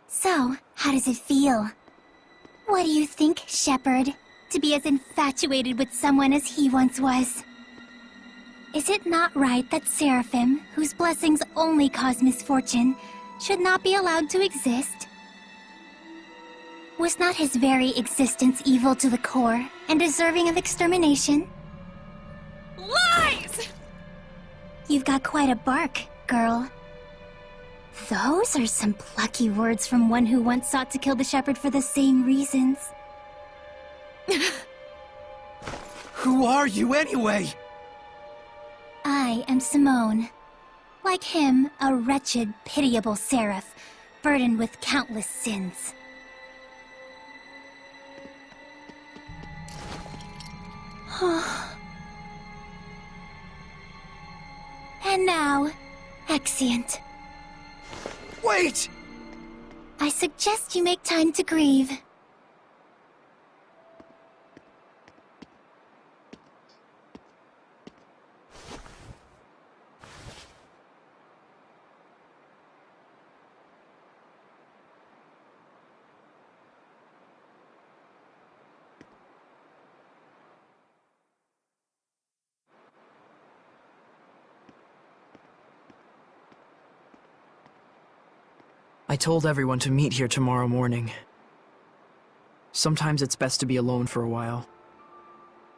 So, how does it feel? What do you think, Shepard? To be as infatuated with someone as he once was? Is it not right that Seraphim, whose blessings only cause misfortune, should not be allowed to exist? Was not his very existence evil to the core and deserving of extermination? Lies! You've got quite a bark, girl. Those are some plucky words from one who once sought to kill the Shepherd for the same reasons. Who are you anyway? I am Simone. Like him, a wretched, pitiable seraph, burdened with countless sins. And now, Exeunt. Wait! I suggest you make time to grieve. I told everyone to meet here tomorrow morning. Sometimes it's best to be alone for a while.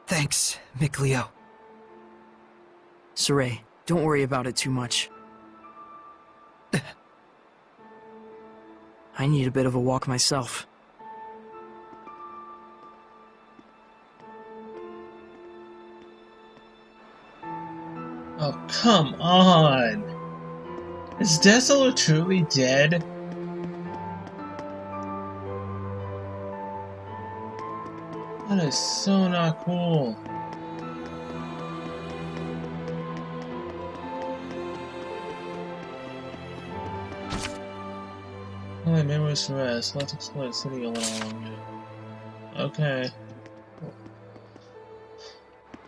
Thanks, Mikleo. Saray, don't worry about it too much. I need a bit of a walk myself. Oh, come on! Is Desola truly dead? That is so not cool. Only memories to rest. Let's explore the city a little longer. Okay.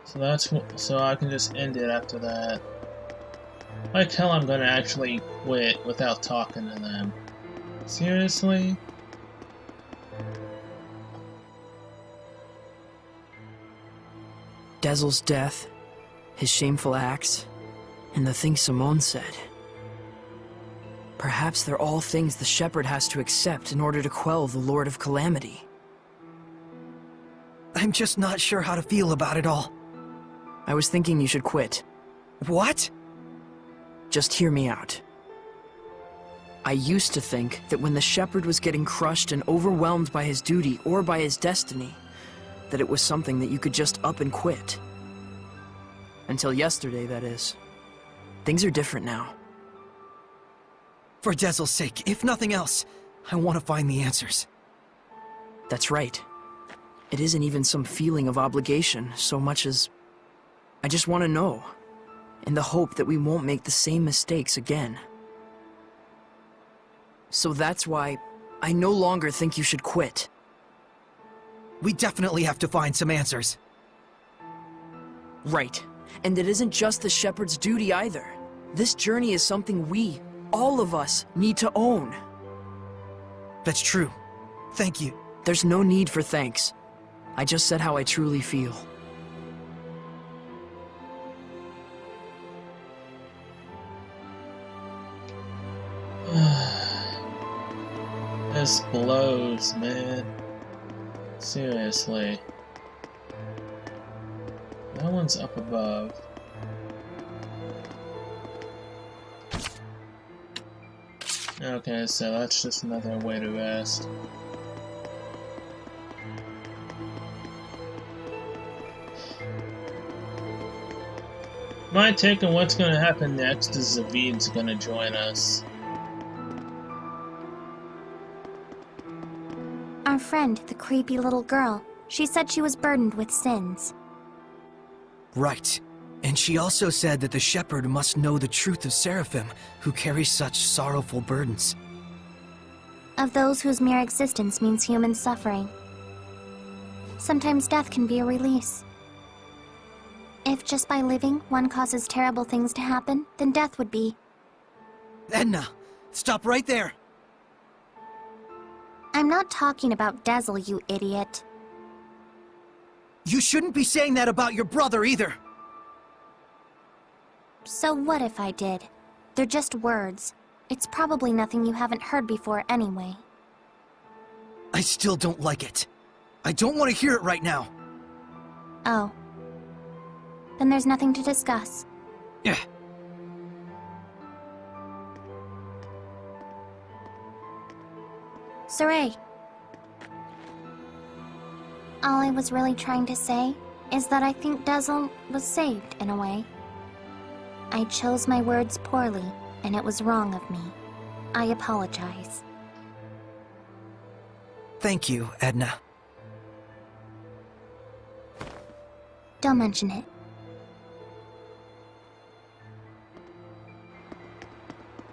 So I can just end it after that. Like hell I'm gonna actually quit without talking to them. Seriously? Dezel's death, his shameful acts, and the things Simone said. Perhaps they're all things the Shepherd has to accept in order to quell the Lord of Calamity. I'm just not sure how to feel about it all. I was thinking you should quit. What? Just hear me out. I used to think that when the Shepherd was getting crushed and overwhelmed by his duty or by his destiny, that it was something that you could just up and quit. Until yesterday, that is. Things are different now. For Dezel's sake, if nothing else, I want to find the answers. That's right. It isn't even some feeling of obligation so much as I just want to know, in the hope that we won't make the same mistakes again. So that's why I no longer think you should quit. We definitely have to find some answers. Right. And it isn't just the Shepherd's duty either. This journey is something we, all of us, need to own. That's true. Thank you. There's no need for thanks. I just said how I truly feel. This blows, man. Seriously. That one's up above. Okay, so that's just another way to rest. My take on what's going to happen next is Zavid's going to join us. Our friend, the creepy little girl, she said she was burdened with sins. Right. And she also said that the Shepherd must know the truth of Seraphim, who carry such sorrowful burdens. Of those whose mere existence means human suffering. Sometimes death can be a release. If just by living, one causes terrible things to happen, then death would be. Edna, stop right there! I'm not talking about Dezel, you idiot. You shouldn't be saying that about your brother either! So what if I did? They're just words. It's probably nothing you haven't heard before anyway. I still don't like it. I don't want to hear it right now. Oh. Then there's nothing to discuss. Yeah. Saray. All I was really trying to say is that I think Dezel was saved in a way. I chose my words poorly, and it was wrong of me. I apologize. Thank you, Edna. Don't mention it.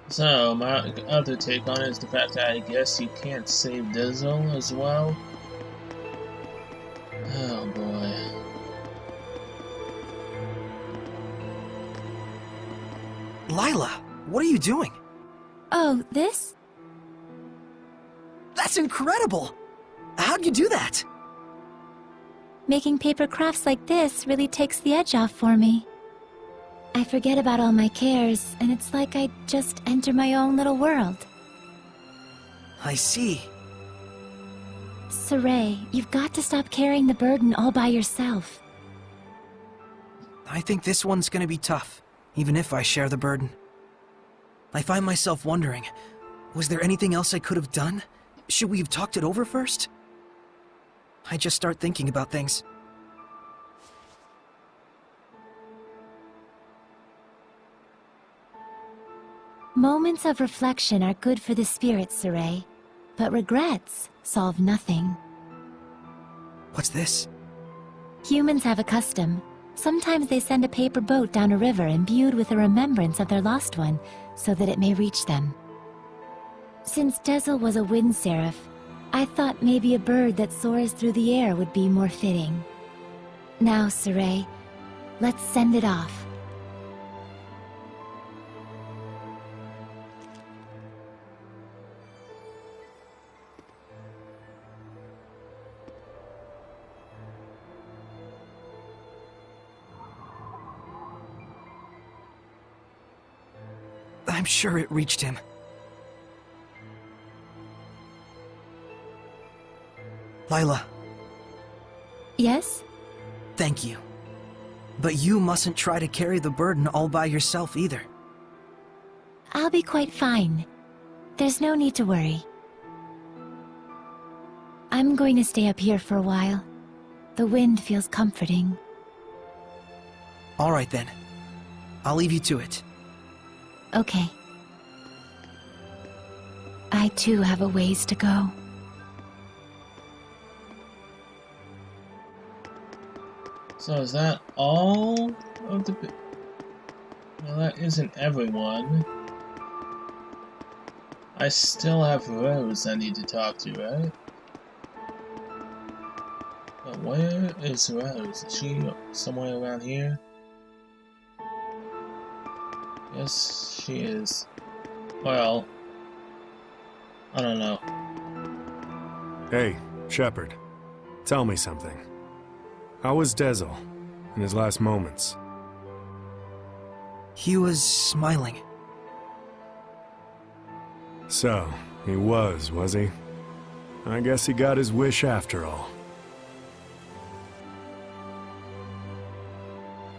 So, my other take on it is the fact that I guess you can't save Dezel as well. Oh boy. Lila, what are you doing? Oh, this? That's incredible! How'd you do that? Making paper crafts like this really takes the edge off for me. I forget about all my cares, and it's like I just enter my own little world. I see. Saray, you've got to stop carrying the burden all by yourself. I think this one's gonna be tough, even if I share the burden. I find myself wondering, was there anything else I could have done? Should we have talked it over first? I just start thinking about things. Moments of reflection are good for the spirit, Saray, but regrets solve nothing. What's this? Humans have a custom. Sometimes they send a paper boat down a river imbued with a remembrance of their lost one, so that it may reach them. Since Dezel was a wind seraph, I thought maybe a bird that soars through the air would be more fitting. Now, Saray, let's send it off. I'm sure it reached him. Lila, Yes? thank you. But you mustn't try to carry the burden all by yourself either. I'll be quite fine. There's no need to worry. I'm going to stay up here for a while. The wind feels comforting. All right then. I'll leave you to it. Okay. I too have a ways to go. So is that all of the... Well, that isn't everyone. I still have Rose I need to talk to, right? But where is Rose? Is she somewhere around here? Yes, she is. Well, I don't know. Hey, Shepard. Tell me something. How was Dezel in his last moments? He was smiling. So, he was he? I guess he got his wish after all.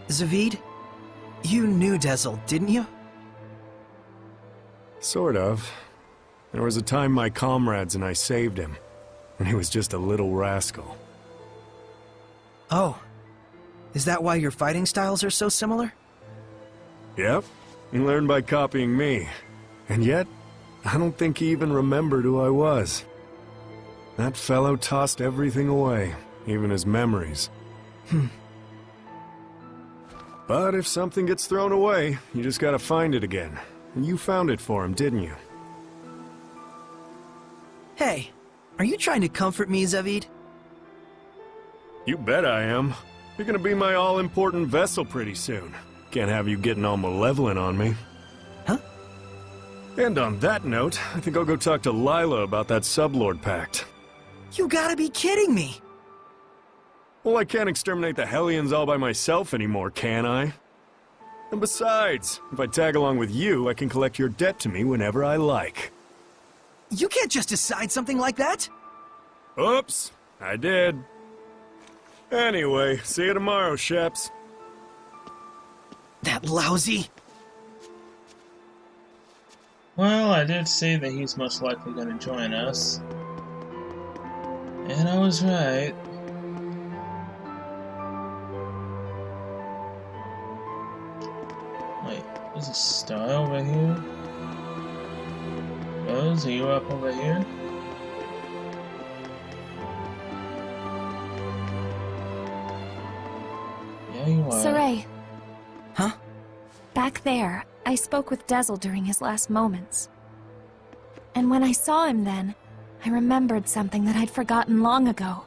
Zaveid, you knew Dezel, didn't you? Sort of. There was a time my comrades and I saved him, when he was just a little rascal. Oh. Is that why your fighting styles are so similar? Yep. He learned by copying me. And yet, I don't think he even remembered who I was. That fellow tossed everything away, even his memories. But if something gets thrown away, you just gotta find it again. And you found it for him, didn't you? Hey, are you trying to comfort me, Zaveid? You bet I am. You're gonna be my all-important vessel pretty soon. Can't have you getting all malevolent on me. Huh? And on that note, I think I'll go talk to Lila about that Sublord Pact. You gotta be kidding me! Well, I can't exterminate the Hellions all by myself anymore, can I? And besides, if I tag along with you, I can collect your debt to me whenever I like. You can't just decide something like that! Oops, I did. Anyway, see you tomorrow, Sheps. That lousy... Well, I did say that he's most likely going to join us. And I was right. Wait, there's a star over here? Rose, are you up over here? Yeah, you are. Saray. Huh? Back there, I spoke with Dezel during his last moments. And when I saw him then, I remembered something that I'd forgotten long ago.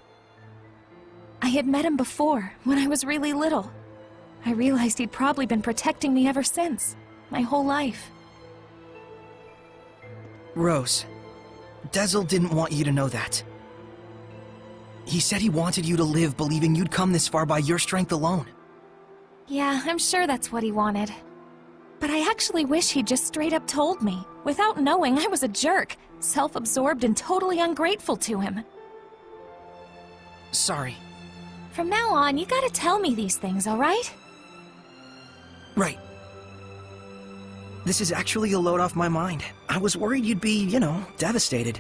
I had met him before, when I was really little. I realized he'd probably been protecting me ever since, my whole life. Rose, Dezel didn't want you to know that. He said he wanted you to live believing you'd come this far by your strength alone. Yeah, I'm sure that's what he wanted. But I actually wish he'd just straight up told me, without knowing I was a jerk, self-absorbed and totally ungrateful to him. Sorry. From now on, you gotta tell me these things, alright? Right. This is actually a load off my mind. I was worried you'd be, you know, devastated.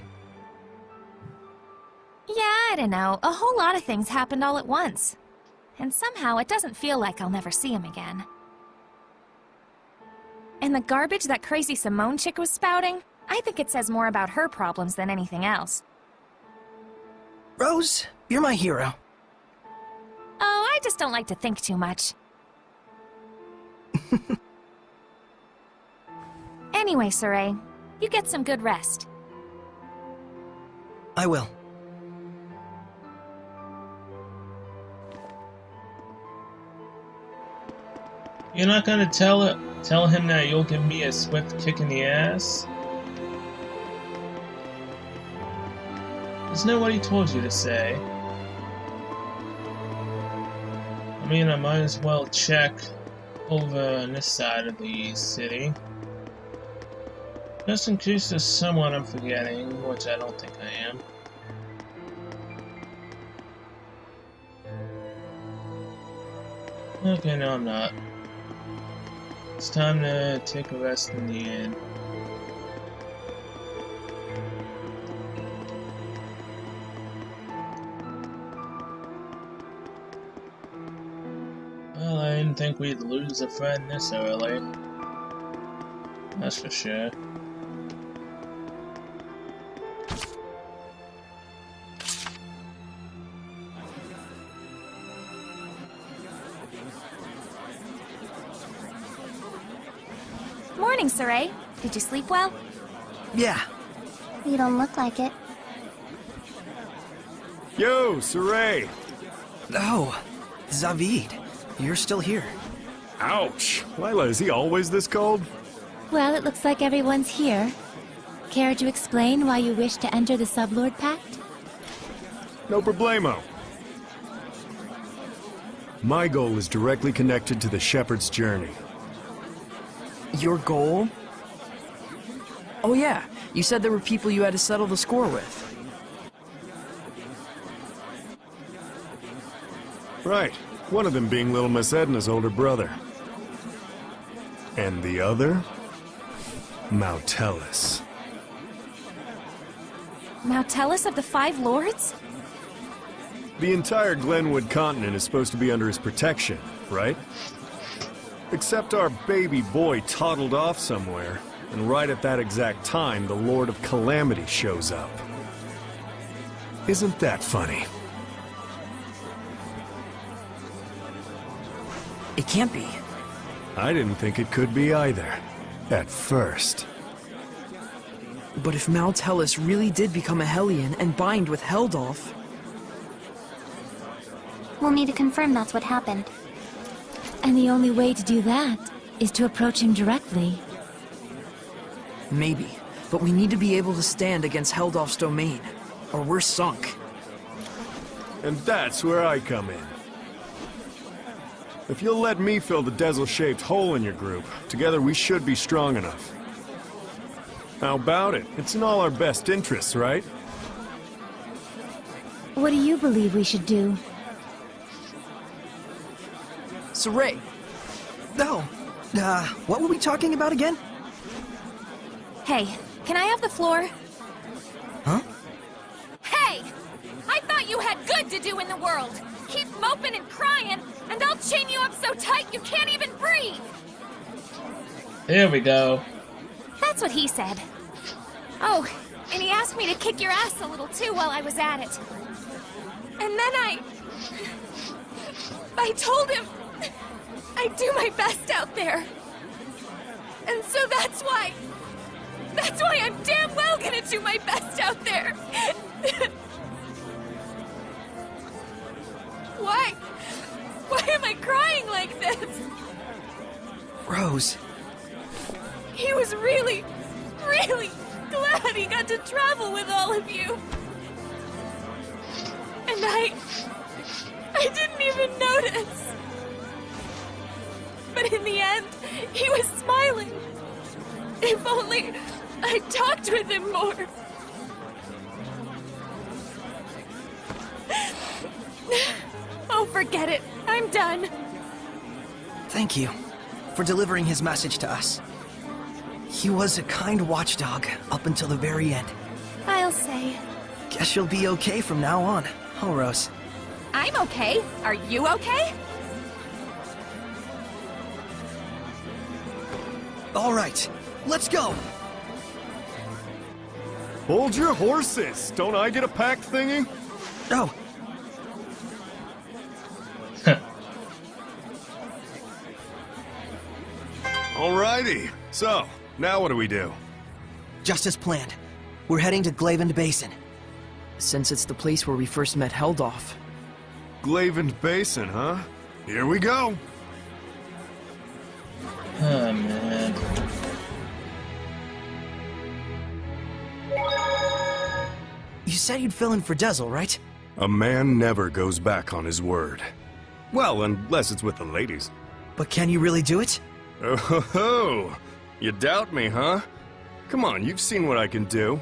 Yeah, I don't know. A whole lot of things happened all at once. And somehow it doesn't feel like I'll never see him again. And the garbage that crazy Simone chick was spouting, I think it says more about her problems than anything else. Rose, you're my hero. Oh, I just don't like to think too much. Anyway, Saray, you get some good rest. I will. You're not gonna tell him that you'll give me a swift kick in the ass? Isn't that what he told you to say? I mean, I might as well check over on this side of the city. Just in case there's someone I'm forgetting, which I don't think I am. Okay, no I'm not. It's time to take a rest in the inn. Well, I didn't think we'd lose a friend this early. That's for sure. Morning, Saray. Did you sleep well? Yeah. You don't look like it. Yo, Saray! Oh, Zavid. You're still here. Ouch! Lila, is he always this cold? Well, it looks like everyone's here. Care to explain why you wish to enter the Sublord Pact? No problemo. My goal is directly connected to the Shepherd's Journey. Your goal? Oh yeah, you said there were people you had to settle the score with. Right. One of them being little Miss Edna's older brother. And the other? Mautellus. Mautellus of the Five Lords? The entire Glenwood continent is supposed to be under his protection, right? Except our baby boy toddled off somewhere, and right at that exact time, the Lord of Calamity shows up. Isn't that funny? It can't be. I didn't think it could be either. At first. But if Mautellus really did become a Hellion and bind with Heldolf... We'll need to confirm that's what happened. And the only way to do that is to approach him directly. Maybe. But we need to be able to stand against Heldolf's domain, or we're sunk. And that's where I come in. If you'll let me fill the Dezel-shaped hole in your group, together we should be strong enough. How about it? It's in all our best interests, right? What do you believe we should do? Saray, No. What were we talking about again? Hey, can I have the floor? Huh? Hey! I thought you had good to do in the world! Keep moping and crying, and I'll chain you up so tight you can't even breathe! Here we go. That's what he said. Oh, and he asked me to kick your ass a little too while I was at it. And then I told him I'd do my best out there. And so that's why I'm damn well gonna do my best out there. Why am I crying like this? Rose. He was really, really glad he got to travel with all of you. And I didn't even notice. But in the end, he was smiling. If only I talked with him more. Oh, forget it. I'm done. Thank you for delivering his message to us. He was a kind watchdog up until the very end. I'll say. Guess you'll be okay from now on, huh, Rose? I'm okay. Are you okay? All right, let's go. Hold your horses! Don't I get a pact thingy? Oh, Alrighty. So, now what do we do? just as planned. We're heading to Glavend Basin. Since it's the place where we first met Heldolf. Glavend Basin, huh? Here we go! Oh, man. You said you'd fill in for Dezel, right? A man never goes back on his word. Well, unless it's with the ladies. But can you really do it? Oh ho ho! You doubt me, huh? Come on, you've seen what I can do.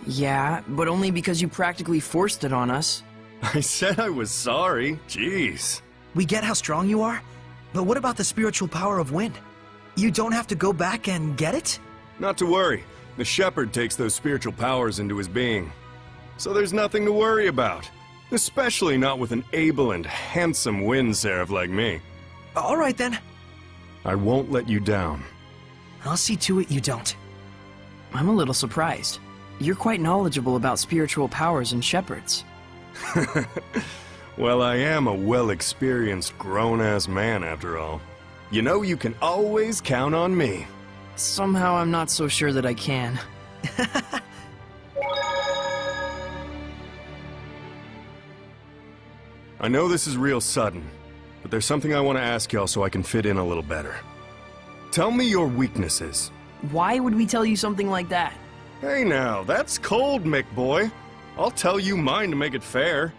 Yeah, but only because you practically forced it on us. I said I was sorry. Jeez. We get how strong you are, but what about the spiritual power of wind? You don't have to go back and get it? Not to worry. The shepherd takes those spiritual powers into his being. So there's nothing to worry about. Especially not with an able and handsome wind seraph like me. All right then. I won't let you down. I'll see to it you don't. I'm a little surprised. You're quite knowledgeable about spiritual powers and shepherds. Well, I am a well-experienced grown-ass man after all. You know you can always count on me. Somehow I'm not so sure that I can. I know this is real sudden, but there's something I want to ask y'all so I can fit in a little better. Tell me your weaknesses. Why would we tell you something like that? Hey now, that's cold, Mick boy. I'll tell you mine to make it fair.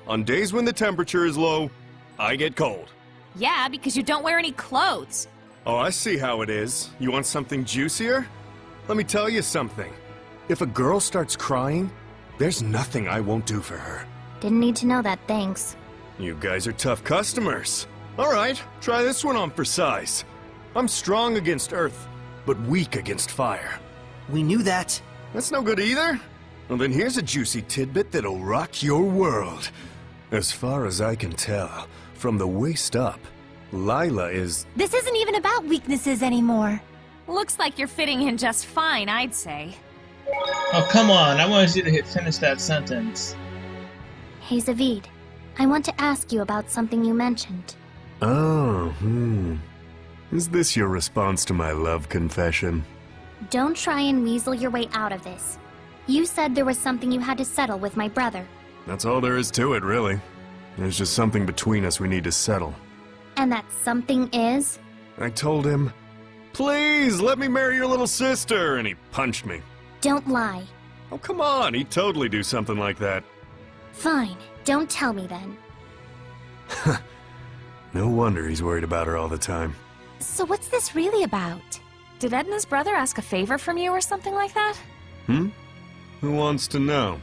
On days when the temperature is low, I get cold. Yeah, because you don't wear any clothes. Oh, I see how it is. You want something juicier? Let me tell you something. If a girl starts crying, there's nothing I won't do for her. Didn't need to know that, thanks. You guys are tough customers. All right, try this one on for size. I'm strong against earth, but weak against fire. We knew that. That's no good either? Well, then here's a juicy tidbit that'll rock your world. As far as I can tell, from the waist up, Lila is... This isn't even about weaknesses anymore. Looks like you're fitting in just fine, I'd say. Oh, come on. I wanted you to finish that sentence. Hey, Zavid. I want to ask you about something you mentioned. Oh, Is this your response to my love confession? Don't try and weasel your way out of this. You said there was something you had to settle with my brother. That's all there is to it, really. There's just something between us we need to settle. And that something is? I told him, please, let me marry your little sister, and he punched me. Don't lie. Oh, come on, he'd totally do something like that. Fine. Don't tell me then. No wonder he's worried about her all the time. So what's this really about? Did Edna's brother ask a favor from you or something like that? Who wants to know?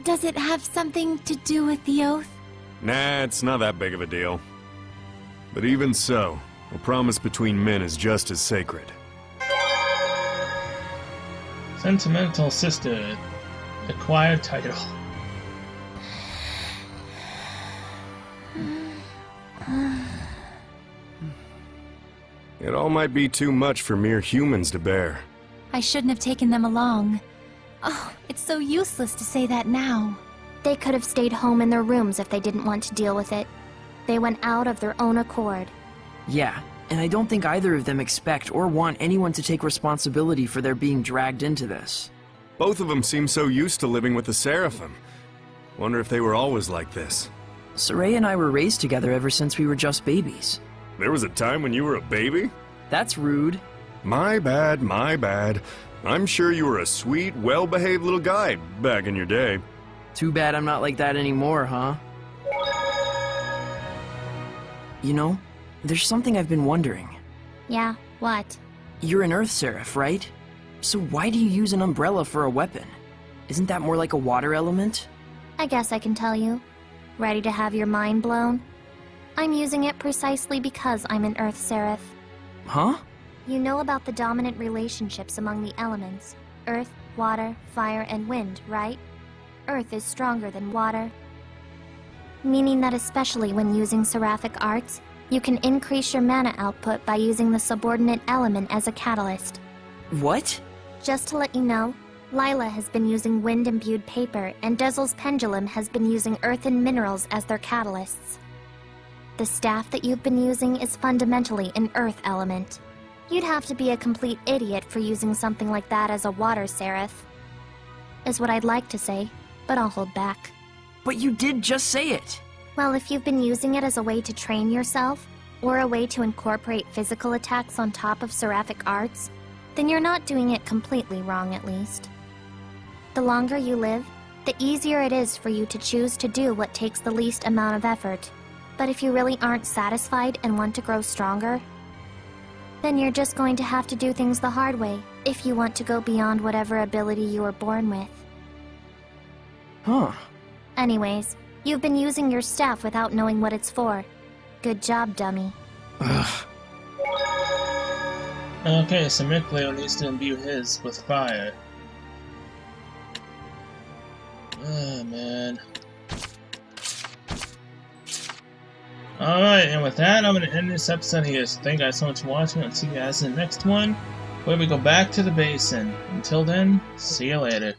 Does it have something to do with the oath? Nah, it's not that big of a deal. But even so, a promise between men is just as sacred. Sentimental Sister. Acquired title. It all might be too much for mere humans to bear. I shouldn't have taken them along. Oh, it's so useless to say that now. They could have stayed home in their rooms if they didn't want to deal with it. They went out of their own accord. Yeah, and I don't think either of them expect or want anyone to take responsibility for their being dragged into this. Both of them seem so used to living with the Seraphim. Wonder if they were always like this. Saray and I were raised together ever since we were just babies. There was a time when you were a baby? That's rude. My bad, my bad. I'm sure you were a sweet, well-behaved little guy back in your day. Too bad I'm not like that anymore, huh? You know, there's something I've been wondering. Yeah, what? You're an Earth Seraph, right? So why do you use an umbrella for a weapon? Isn't that more like a water element? I guess I can tell you. Ready to have your mind blown? I'm using it precisely because I'm an Earth Seraph. Huh? You know about the dominant relationships among the elements. Earth, water, fire, and wind, right? Earth is stronger than water. Meaning that especially when using seraphic arts, you can increase your mana output by using the subordinate element as a catalyst. What? Just to let you know, Lila has been using wind-imbued paper, and Dezel's pendulum has been using earth and minerals as their catalysts. The staff that you've been using is fundamentally an earth element. You'd have to be a complete idiot for using something like that as a water seraph. Is what I'd like to say, but I'll hold back. But you did just say it! Well, if you've been using it as a way to train yourself, or a way to incorporate physical attacks on top of seraphic arts, then you're not doing it completely wrong, at least. The longer you live, the easier it is for you to choose to do what takes the least amount of effort. But if you really aren't satisfied and want to grow stronger, Then you're just going to have to do things the hard way, if you want to go beyond whatever ability you were born with. Huh. Anyways, you've been using your staff without knowing what it's for. Good job, dummy. Ugh. Okay, so Mickleo needs to imbue his with fire. Oh, man. Alright, and with that, I'm going to end this episode here. So thank you guys so much for watching. I'll see you guys in the next one, where we go back to the basin. Until then, see you later.